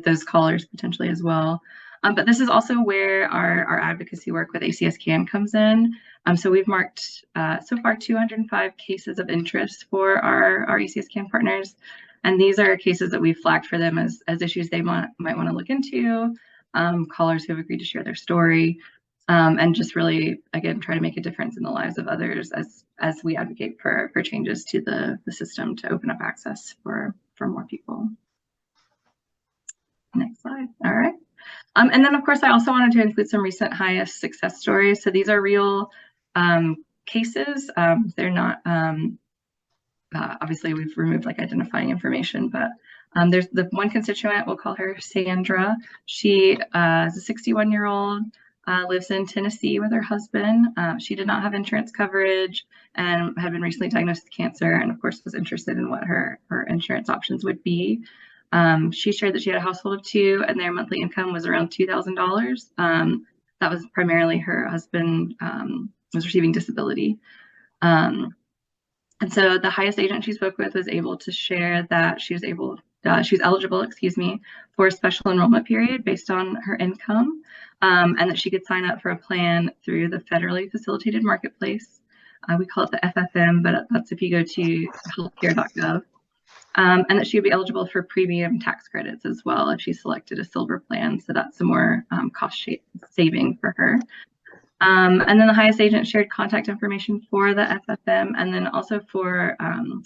those callers potentially as well. But this is also where our advocacy work with ACS CAN comes in. So we've marked so far 205 cases of interest for our ACS CAN partners. And these are cases that we've flagged for them as issues they might want to look into, callers who have agreed to share their story, and just really, again, try to make a difference in the lives of others as we advocate for changes to the system to open up access for more people. Next slide. All right. And then, of course, I also wanted to include some recent highest success stories. So these are real cases. They're not, obviously, we've removed like identifying information, but there's the one constituent, we'll call her Sandra. She is a 61-year-old, lives in Tennessee with her husband. She did not have insurance coverage and had been recently diagnosed with cancer, and of course was interested in what her insurance options would be. She shared that she had a household of 2 and their monthly income was around $2,000. That was primarily her husband was receiving disability. And so the highest agent she spoke with was able to share that she was eligible, for a special enrollment period based on her income, and that she could sign up for a plan through the federally facilitated marketplace. We call it the FFM, but that's if you go to healthcare.gov. And that she would be eligible for premium tax credits as well if she selected a silver plan. So that's some more cost saving for her. And then the highest agent shared contact information for the FFM and then also for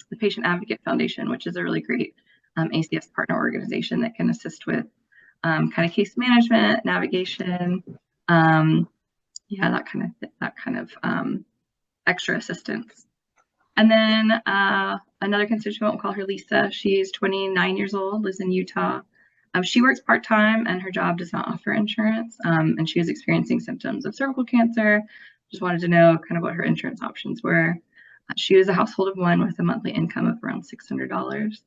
the Patient Advocate Foundation, which is a really great ACS partner organization that can assist with kind of case management, navigation, that kind of extra assistance. And then another constituent, we'll call her Lisa. She's 29 years old, lives in Utah. She works part-time and her job does not offer insurance. And she was experiencing symptoms of cervical cancer. Just wanted to know kind of what her insurance options were. She was a household of 1 with a monthly income of around $600.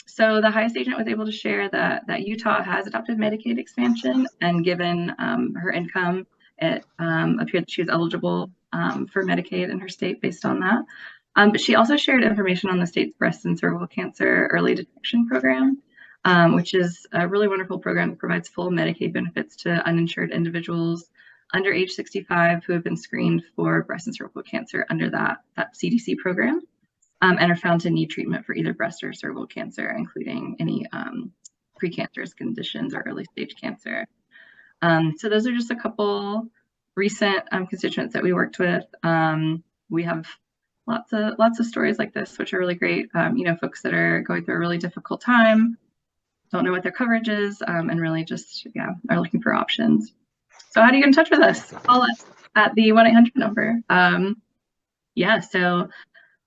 So the highest agent was able to share that Utah has adopted Medicaid expansion, and given her income, it appeared that she was eligible for Medicaid in her state based on that. But she also shared information on the state's breast and cervical cancer early detection program, which is a really wonderful program that provides full Medicaid benefits to uninsured individuals under age 65 who have been screened for breast and cervical cancer under that CDC program, and are found to need treatment for either breast or cervical cancer, including any precancerous conditions or early stage cancer. So those are just a couple recent constituents that we worked with. We have lots of stories like this, which are really great. Folks that are going through a really difficult time, don't know what their coverage is, and really just, are looking for options. So how do you get in touch with us? Call us at the 1-800 number. So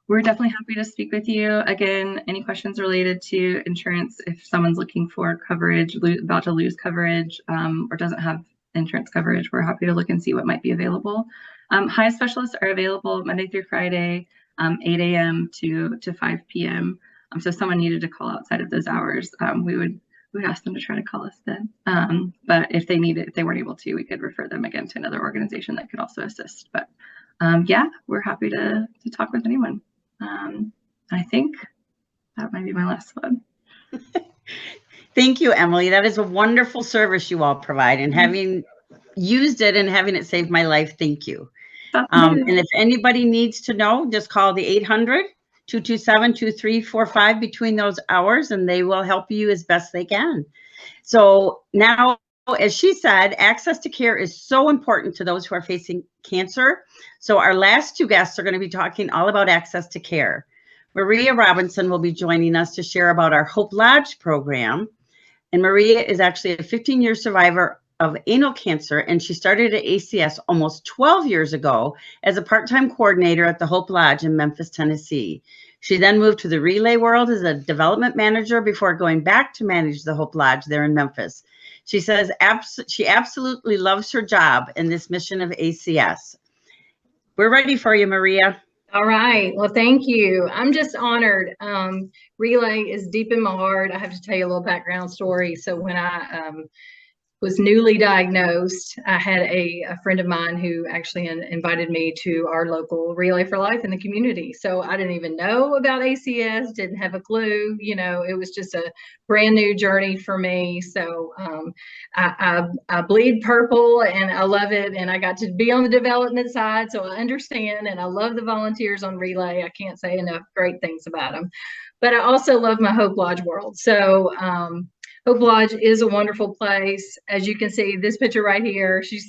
we're definitely happy to speak with you. Again, any questions related to insurance, if someone's looking for coverage, about to lose coverage, or doesn't have insurance coverage, we're happy to look and see what might be available. Highest specialists are available Monday through Friday, 8 a.m. to 5 p.m. So if someone needed to call outside of those hours, we would ask them to try to call us then. But if they weren't able to, we could refer them again to another organization that could also assist. But yeah, we're happy to talk with anyone. I think that might be my last one. Thank you, Emily. That is a wonderful service you all provide, and having used it and having it saved my life, thank you. And if anybody needs to know, just call the 800-227-2345 between those hours, and they will help you as best they can. So now, as she said, access to care is so important to those who are facing cancer. So our last two guests are going to be talking all about access to care. Maria Robinson will be joining us to share about our Hope Lodge program. And Maria is actually a 15-year survivor of anal cancer, and she started at ACS almost 12 years ago as a part-time coordinator at the Hope Lodge in Memphis, Tennessee. She then moved to the relay world as a development manager before going back to manage the Hope Lodge there in Memphis. She says she absolutely loves her job and this mission of ACS. We're ready for you, Maria. All right. Well, thank you. I'm just honored. Relay is deep in my heart. I have to tell you a little background story. So when I was newly diagnosed, I had a friend of mine who actually invited me to our local Relay for Life in the community. So I didn't even know about ACS, didn't have a clue. You know, it was just a brand new journey for me. So I bleed purple and I love it. And I got to be on the development side. So I understand, and I love the volunteers on Relay. I can't say enough great things about them. But I also love my Hope Lodge world. So Hope Lodge is a wonderful place. As you can see, this picture right here, she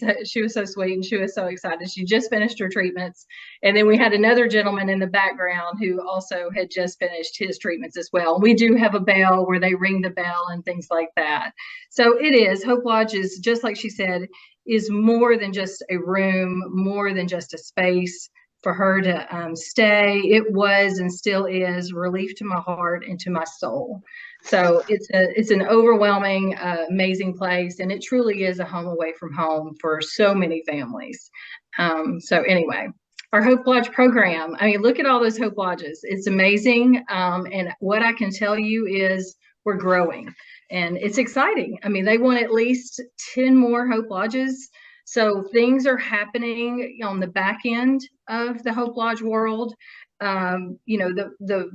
was so sweet and she was so excited. She just finished her treatments. And then we had another gentleman in the background who also had just finished his treatments as well. We do have a bell where they ring the bell and things like that. So it is, Hope Lodge is, just like she said, is more than just a room, more than just a space for her to stay. It was and still is relief to my heart and to my soul. So it's an overwhelming, amazing place, and it truly is a home away from home for so many families. So anyway, our Hope Lodge program, I mean, look at all those Hope Lodges. It's amazing. And what I can tell you is we're growing and it's exciting. I mean, they want at least 10 more Hope Lodges. So things are happening on the back end of the Hope Lodge world. You know, the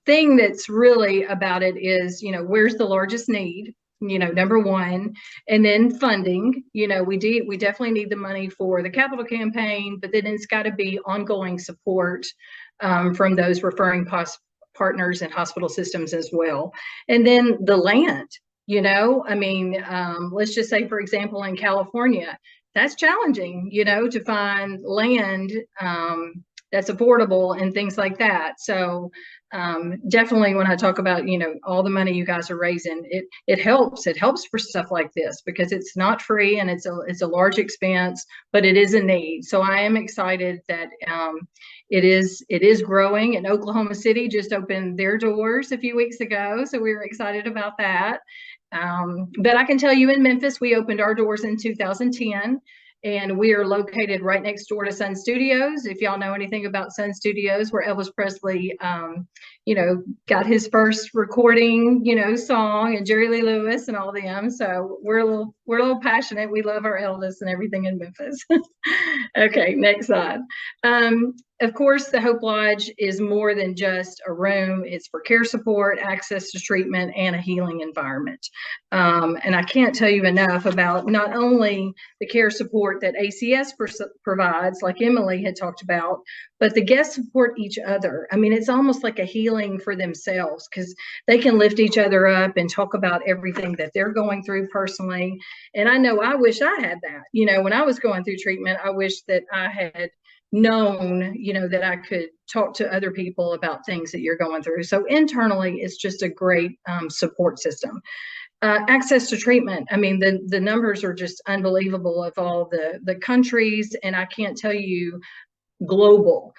thing that's really about it is, you know, where's the largest need, you know, number one, and then funding. You know, we definitely need the money for the capital campaign, but then it's got to be ongoing support from those referring partners and hospital systems as well. And then the land, you know, I mean, let's just say, for example, in California, that's challenging, you know, to find land that's affordable and things like that. So definitely when I talk about, you know, all the money you guys are raising, it helps for stuff like this because it's not free and it's a large expense, but it is a need. So I am excited that it is growing, and Oklahoma City just opened their doors a few weeks ago. So we were excited about that. But I can tell you in Memphis, we opened our doors in 2010. And we are located right next door to Sun Studios. If y'all know anything about Sun Studios, where Elvis Presley, you know, got his first recording, you know, song, and Jerry Lee Lewis and all them. So we're a little passionate. We love our Elvis and everything in Memphis. Okay, next slide. Of course, the Hope Lodge is more than just a room. It's for care support, access to treatment, and a healing environment. And I can't tell you enough about not only the care support that ACS provides, like Emily had talked about, but the guests support each other. I mean, it's almost like a healing for themselves because they can lift each other up and talk about everything that they're going through personally. And I know I wish I had that. You know, when I was going through treatment, I wish that I had known, you know, that I could talk to other people about things that you're going through. So internally, it's just a great support system. Access to treatment. I mean, the numbers are just unbelievable of all the countries, and I can't tell you global.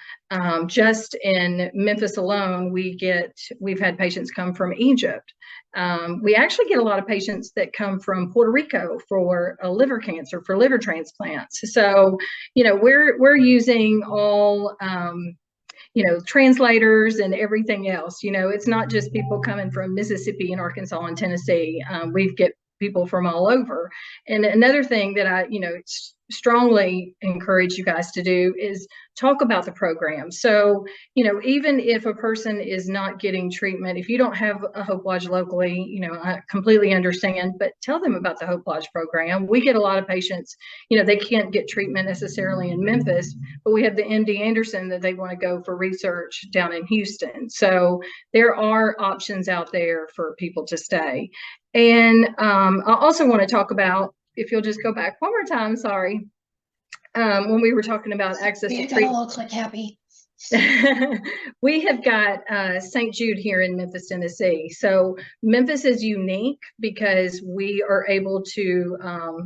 Just in Memphis alone, we've had patients come from Egypt. We actually get a lot of patients that come from Puerto Rico for liver cancer, for liver transplants. So, you know, we're using all, you know, translators and everything else. You know, it's not just people coming from Mississippi and Arkansas and Tennessee. We get people from all over. And another thing that strongly encourage you guys to do is talk about the program. So, even if a person is not getting treatment, if you don't have a Hope Lodge locally, I completely understand, but tell them about the Hope Lodge program. We get a lot of patients, they can't get treatment necessarily in Memphis, but we have the MD Anderson that they want to go for research down in Houston. So there are options out there for people to stay. And I also want to talk about, if you'll just go back one more time, sorry. When we were talking about access to treatment. Looks like happy. We have got St. Jude here in Memphis, Tennessee. So Memphis is unique because we are able to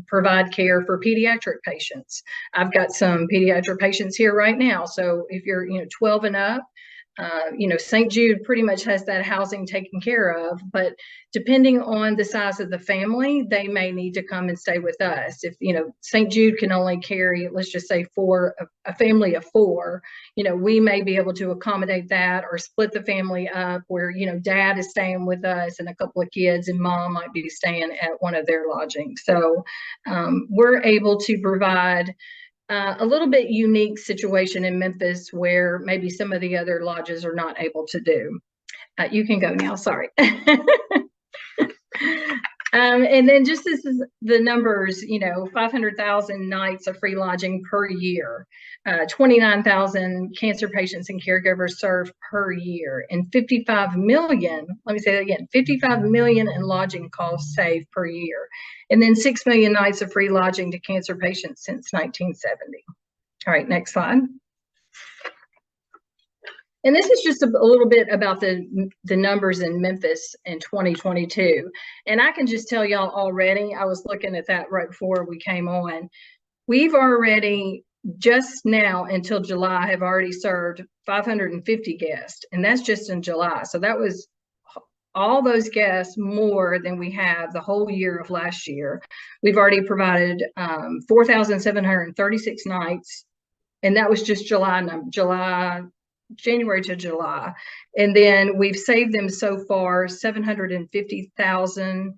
provide care for pediatric patients. I've got some pediatric patients here right now. So if you're 12 and up, St. Jude pretty much has that housing taken care of, but depending on the size of the family, they may need to come and stay with us. If, St. Jude can only carry, let's just say a family of 4, we may be able to accommodate that or split the family up where, dad is staying with us and a couple of kids and mom might be staying at one of their lodgings. So we're able to provide a little bit unique situation in Memphis where maybe some of the other lodges are not able to do. You can go now, sorry. And then just this is the numbers, 500,000 nights of free lodging per year, 29,000 cancer patients and caregivers served per year, and 55 million, let me say that again, 55 million in lodging costs saved per year. And then 6 million nights of free lodging to cancer patients since 1970. All right, next slide. And this is just a little bit about the numbers in Memphis in 2022. And I can just tell y'all already, I was looking at that right before we came on. We've already, just now until July, have already served 550 guests. And that's just in July. So that was all those guests more than we have the whole year of last year. We've already provided 4,736 nights. And that was just January to July. And then we've saved them so far 750,000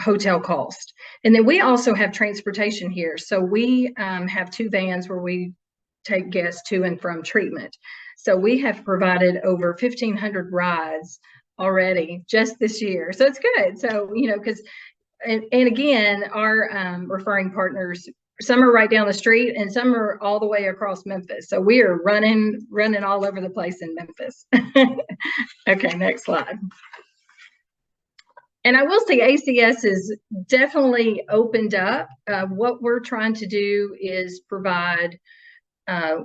hotel cost. And then we also have transportation here. So we have 2 vans where we take guests to and from treatment. So we have provided over 1,500 rides already just this year. So it's good. So, because, and again, our referring partners, some are right down the street and some are all the way across Memphis. So we are running all over the place in Memphis. Okay, next slide. And I will say ACS is definitely opened up. What we're trying to do is provide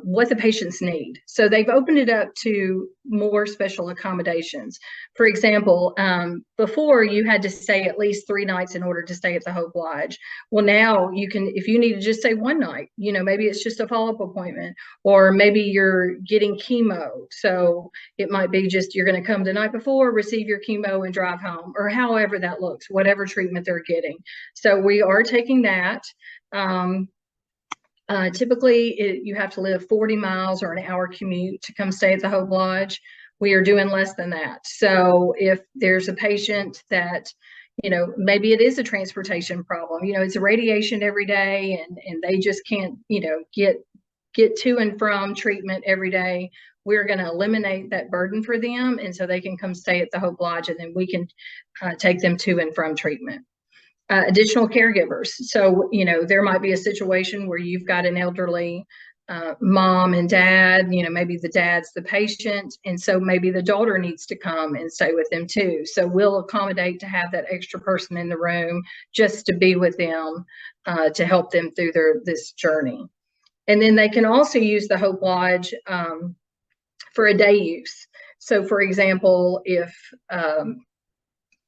what the patients need. So they've opened it up to more special accommodations. For example, before you had to stay at least 3 nights in order to stay at the Hope Lodge. Well, now you can, if you need to just stay 1 night, maybe it's just a follow-up appointment, or maybe you're getting chemo. So it might be just, you're going to come the night before, receive your chemo and drive home, or however that looks, whatever treatment they're getting. So we are taking that. Typically, you have to live 40 miles or an hour commute to come stay at the Hope Lodge. We are doing less than that. So if there's a patient that, maybe it is a transportation problem, it's a radiation every day and they just can't, get to and from treatment every day, we're going to eliminate that burden for them. And so they can come stay at the Hope Lodge and then we can take them to and from treatment. Additional caregivers. So, there might be a situation where you've got an elderly mom and dad, maybe the dad's the patient. And so maybe the daughter needs to come and stay with them too. So we'll accommodate to have that extra person in the room just to be with them, to help them through this journey. And then they can also use the Hope Lodge for a day use. So for example, if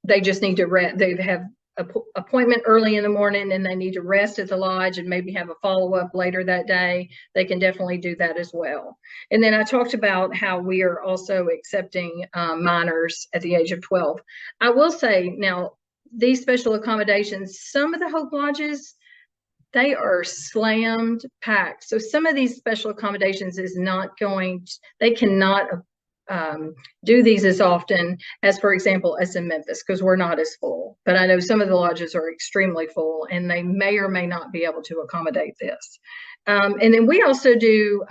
they just need to rest, they have appointment early in the morning and they need to rest at the lodge and maybe have a follow-up later that day, they can definitely do that as well. And then I talked about how we are also accepting minors at the age of 12. I will say now, these special accommodations, some of the Hope Lodges, they are slammed packed. So some of these special accommodations is not going to, they cannot do these as often as, for example, as in Memphis, because we're not as full. But I know some of the lodges are extremely full, and they may or may not be able to accommodate this. And then we also do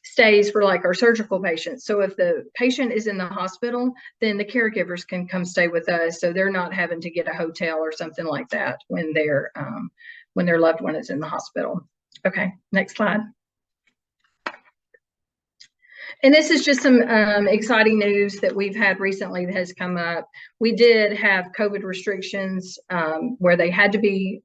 stays for like our surgical patients. So if the patient is in the hospital, then the caregivers can come stay with us, so they're not having to get a hotel or something like that when their loved one is in the hospital. Okay, next slide. And this is just some exciting news that we've had recently that has come up. We did have COVID restrictions where they had to be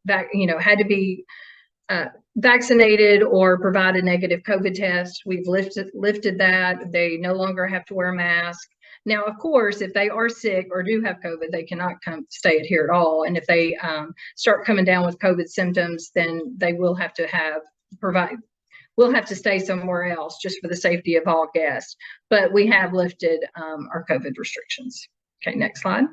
vaccinated or provide a negative COVID test. We've lifted that. They no longer have to wear a mask. Now, of course, if they are sick or do have COVID, they cannot come stay here at all. And if they start coming down with COVID symptoms, then they will have to we'll have to stay somewhere else just for the safety of all guests. But we have lifted our COVID restrictions. Okay, next slide.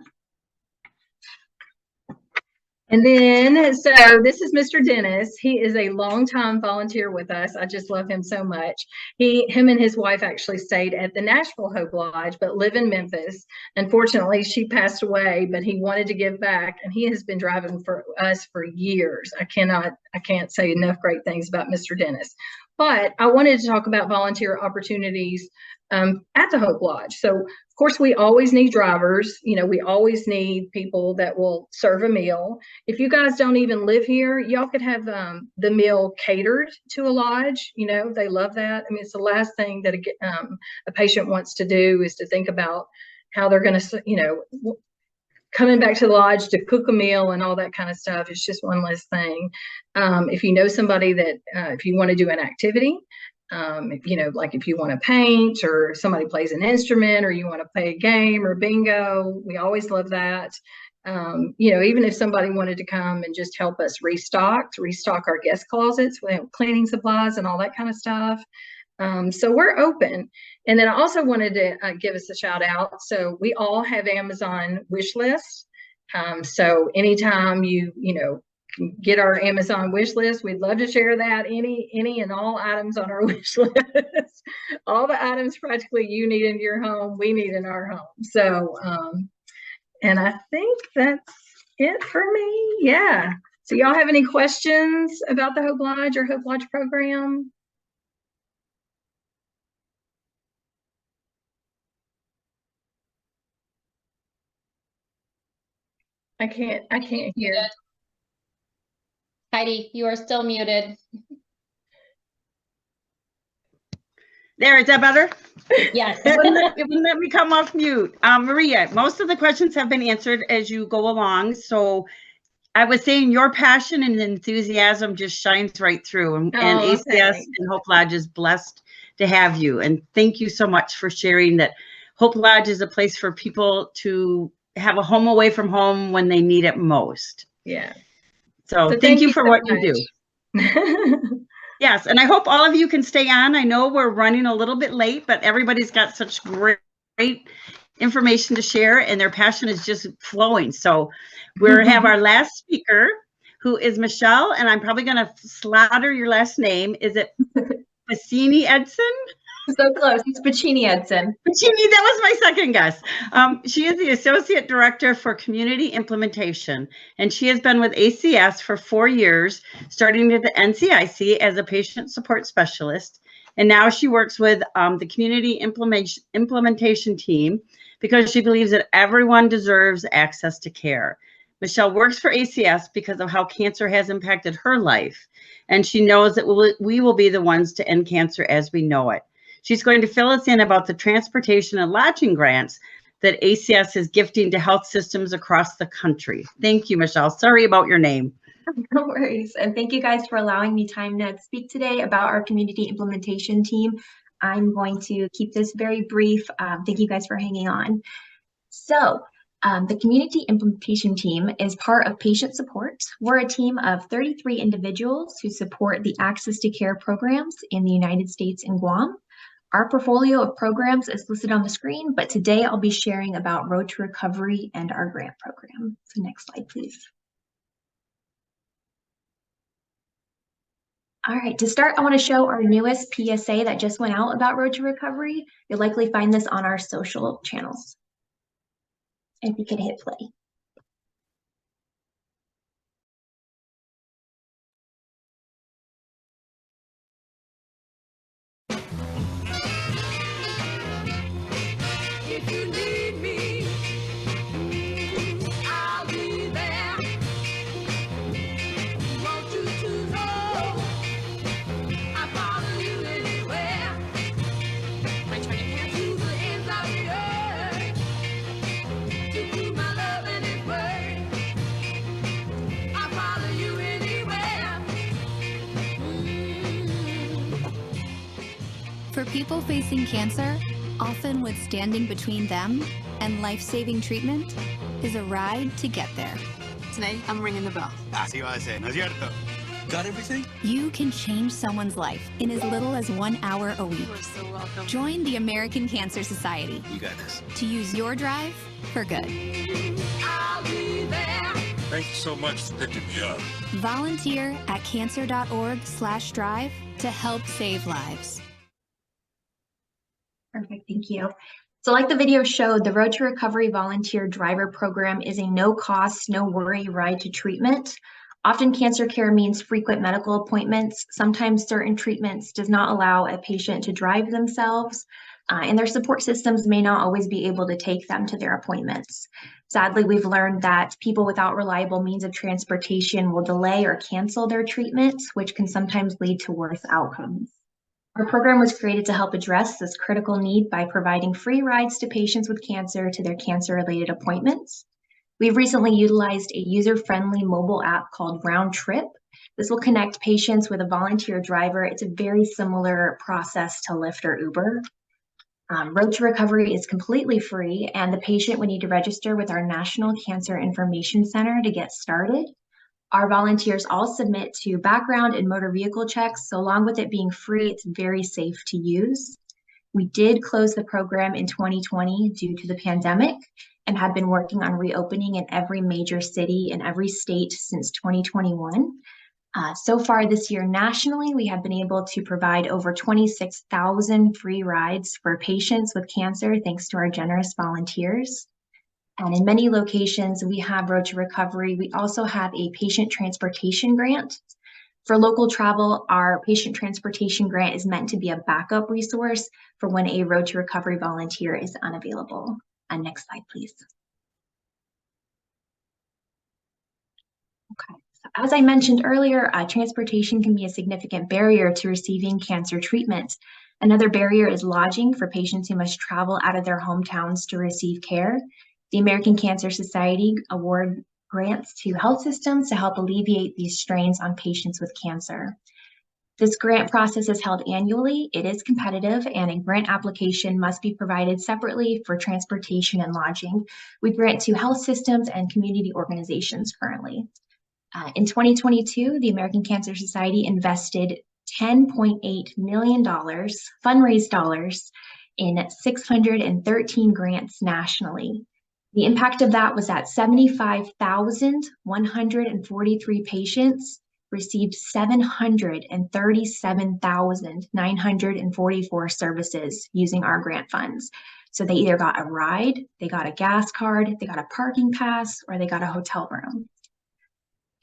And then, so this is Mr. Dennis. He is a longtime volunteer with us. I just love him so much. Him and his wife actually stayed at the Nashville Hope Lodge, but live in Memphis. Unfortunately, she passed away, but he wanted to give back, and he has been driving for us for years. I can't say enough great things about Mr. Dennis. But I wanted to talk about volunteer opportunities at the Hope Lodge. So, of course, we always need drivers. You know, we always need people that will serve a meal. If you guys don't even live here, y'all could have the meal catered to a lodge. You know, they love that. I mean, it's the last thing that a patient wants to do is to think about how they're going to, you know, coming back to the lodge to cook a meal and all that kind of stuff. It's just one less thing. If you know somebody that, if you want to do an activity, you know, like if you want to paint or somebody plays an instrument or you want to play a game or bingo, we always love that. You know, even if somebody wanted to come and just help us restock our guest closets with cleaning supplies and all that kind of stuff. So we're open. And then I also wanted to give us a shout out. So we all have Amazon wish lists. So anytime you know, get our Amazon wish list, we'd love to share that. Any and all items on our wish list, all the items practically you need in your home, we need in our home. So, and I think that's it for me. Yeah. So y'all have any questions about the Hope Lodge or Hope Lodge program? I can't hear. Heidi, you are still muted. There, is that better? Yes. It wouldn't let me come off mute. Maria, most of the questions have been answered as you go along. So I was saying your passion and enthusiasm just shines right through. And ACS and Hope Lodge is blessed to have you. And thank you so much for sharing that Hope Lodge is a place for people to have a home away from home when they need it most. Yeah. So thank you for what you do. Yes, and I hope all of you can stay on. I know we're running a little bit late, but everybody's got such great information to share, and their passion is just flowing. So we have our last speaker, who is Michelle, and I'm probably going to slaughter your last name. Is it Pacini Edson? So close. It's Pacini Edson. Pacini, that was my second guess. She is the Associate Director for Community Implementation, and she has been with ACS for 4 years, starting at the NCIC as a patient support specialist. And now she works with the Community Implementation team because she believes that everyone deserves access to care. Michelle works for ACS because of how cancer has impacted her life, and she knows that we will be the ones to end cancer as we know it. She's going to fill us in about the transportation and lodging grants that ACS is gifting to health systems across the country. Thank you, Michelle. Sorry about your name. No worries. And thank you guys for allowing me time to speak today about our community implementation team. I'm going to keep this very brief. Thank you guys for hanging on. So the community implementation team is part of patient support. We're a team of 33 individuals who support the access to care programs in the United States and Guam. Our portfolio of programs is listed on the screen, but today I'll be sharing about Road to Recovery and our grant program. So next slide, please. All right, to start, I want to show our newest PSA that just went out about Road to Recovery. You'll likely find this on our social channels. If you could hit play. If you need me, I'll be there. Want you to know I follow you anywhere. To the ends of the earth, to prove my love anyway. I follow you anywhere. For people facing cancer, often what's standing between them and life-saving treatment is a ride to get there. Today, I'm ringing the bell. Así va a ser, ¿no es cierto? Got everything? You can change someone's life in as little as 1 hour a week. You are so welcome. Join the American Cancer Society You got this. to use your drive for good. I'll be there. Thank you so much for picking me up. Volunteer at cancer.org/drive to help save lives. Perfect, thank you. So like the video showed, the Road to Recovery Volunteer Driver Program is a no-cost, no-worry ride to treatment. Often cancer care means frequent medical appointments. Sometimes certain treatments does not allow a patient to drive themselves, and their support systems may not always be able to take them to their appointments. Sadly, we've learned that people without reliable means of transportation will delay or cancel their treatments, which can sometimes lead to worse outcomes. Our program was created to help address this critical need by providing free rides to patients with cancer to their cancer-related appointments. We've recently utilized a user-friendly mobile app called Round Trip. This will connect patients with a volunteer driver. It's a very similar process to Lyft or Uber. Road to Recovery is completely free, and the patient would need to register with our National Cancer Information Center to get started. Our volunteers all submit to background and motor vehicle checks, so along with it being free, it's very safe to use. We did close the program in 2020 due to the pandemic and have been working on reopening in every major city in every state since 2021. So far this year nationally, we have been able to provide over 26,000 free rides for patients with cancer thanks to our generous volunteers. And in many locations, we have Road to Recovery. We also have a patient transportation grant. For local travel, our patient transportation grant is meant to be a backup resource for when a Road to Recovery volunteer is unavailable. And next slide, please. Okay, so as I mentioned earlier, transportation can be a significant barrier to receiving cancer treatment. Another barrier is lodging for patients who must travel out of their hometowns to receive care. The American Cancer Society award grants to health systems to help alleviate these strains on patients with cancer. This grant process is held annually. It is competitive, and a grant application must be provided separately for transportation and lodging. We grant to health systems and community organizations currently. In 2022, the American Cancer Society invested $10.8 million, fundraised dollars, in 613 grants nationally. The impact of that was that 75,143 patients received 737,944 services using our grant funds. So they either got a ride, they got a gas card, they got a parking pass, or they got a hotel room.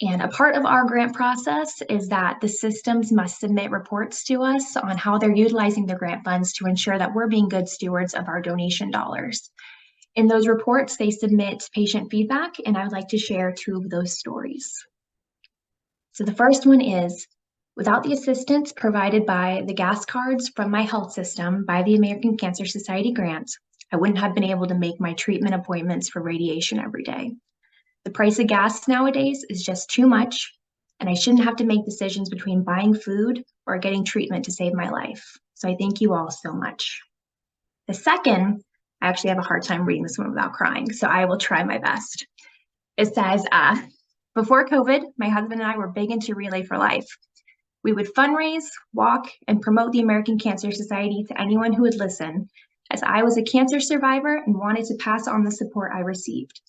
And a part of our grant process is that the systems must submit reports to us on how they're utilizing their grant funds to ensure that we're being good stewards of our donation dollars. In those reports, they submit patient feedback, and I would like to share 2 of those stories. So the first one is, without the assistance provided by the gas cards from my health system by the American Cancer Society grant, I wouldn't have been able to make my treatment appointments for radiation every day. The price of gas nowadays is just too much, and I shouldn't have to make decisions between buying food or getting treatment to save my life. So I thank you all so much. The second, I actually have a hard time reading this one without crying, so I will try my best. It says, before COVID, my husband and I were big into Relay for Life. We would fundraise, walk, and promote the American Cancer Society to anyone who would listen, as I was a cancer survivor and wanted to pass on the support I received.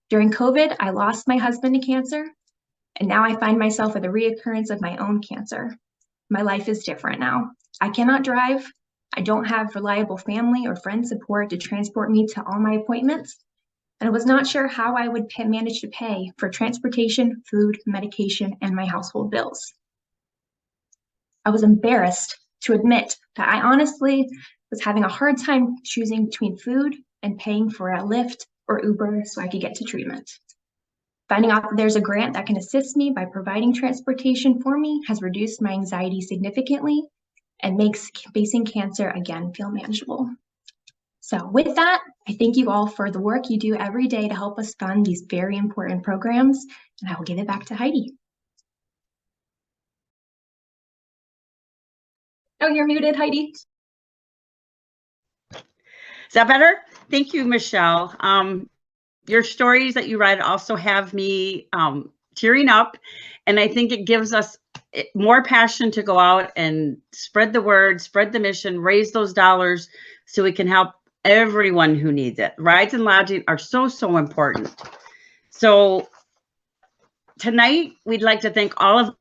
During COVID, I lost my husband to cancer, and now I find myself with a reoccurrence of my own cancer. My life is different now. I cannot drive. I don't have reliable family or friend support to transport me to all my appointments. And I was not sure how I would manage to pay for transportation, food, medication, and my household bills. I was embarrassed to admit that I honestly was having a hard time choosing between food and paying for a Lyft or Uber so I could get to treatment. Finding out that there's a grant that can assist me by providing transportation for me has reduced my anxiety significantly and makes facing cancer again feel manageable. So with that, I thank you all for the work you do every day to help us fund these very important programs, and I will give it back to Heidi. Oh, you're muted, Heidi. Is that better? Thank you, Michelle. Your stories that you read also have me tearing up, and I think it gives us more passion to go out and spread the word, spread the mission, raise those dollars so we can help everyone who needs it. Rides and lodging are so, so important. So tonight, we'd like to thank all of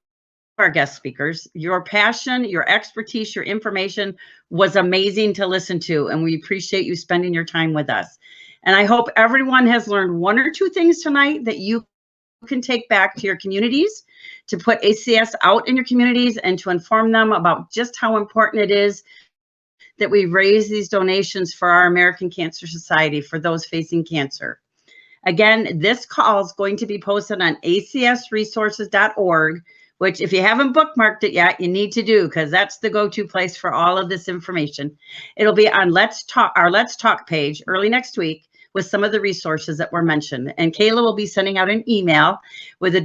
our guest speakers. Your passion, your expertise, your information was amazing to listen to, and we appreciate you spending your time with us. And I hope everyone has learned one or two things tonight that you can take back to your communities, to put ACS out in your communities, and to inform them about just how important it is that we raise these donations for our American Cancer Society for those facing cancer. Again, this call is going to be posted on acsresources.org, which if you haven't bookmarked it yet, you need to do, because that's the go-to place for all of this information. It'll be on our Let's Talk page early next week with some of the resources that were mentioned. And Kayla will be sending out an email with a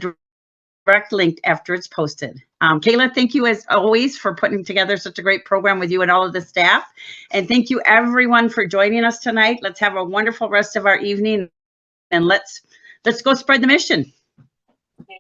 direct link after it's posted. Kayla, thank you as always for putting together such a great program with you and all of the staff. And thank you everyone for joining us tonight. Let's have a wonderful rest of our evening, and let's go spread the mission.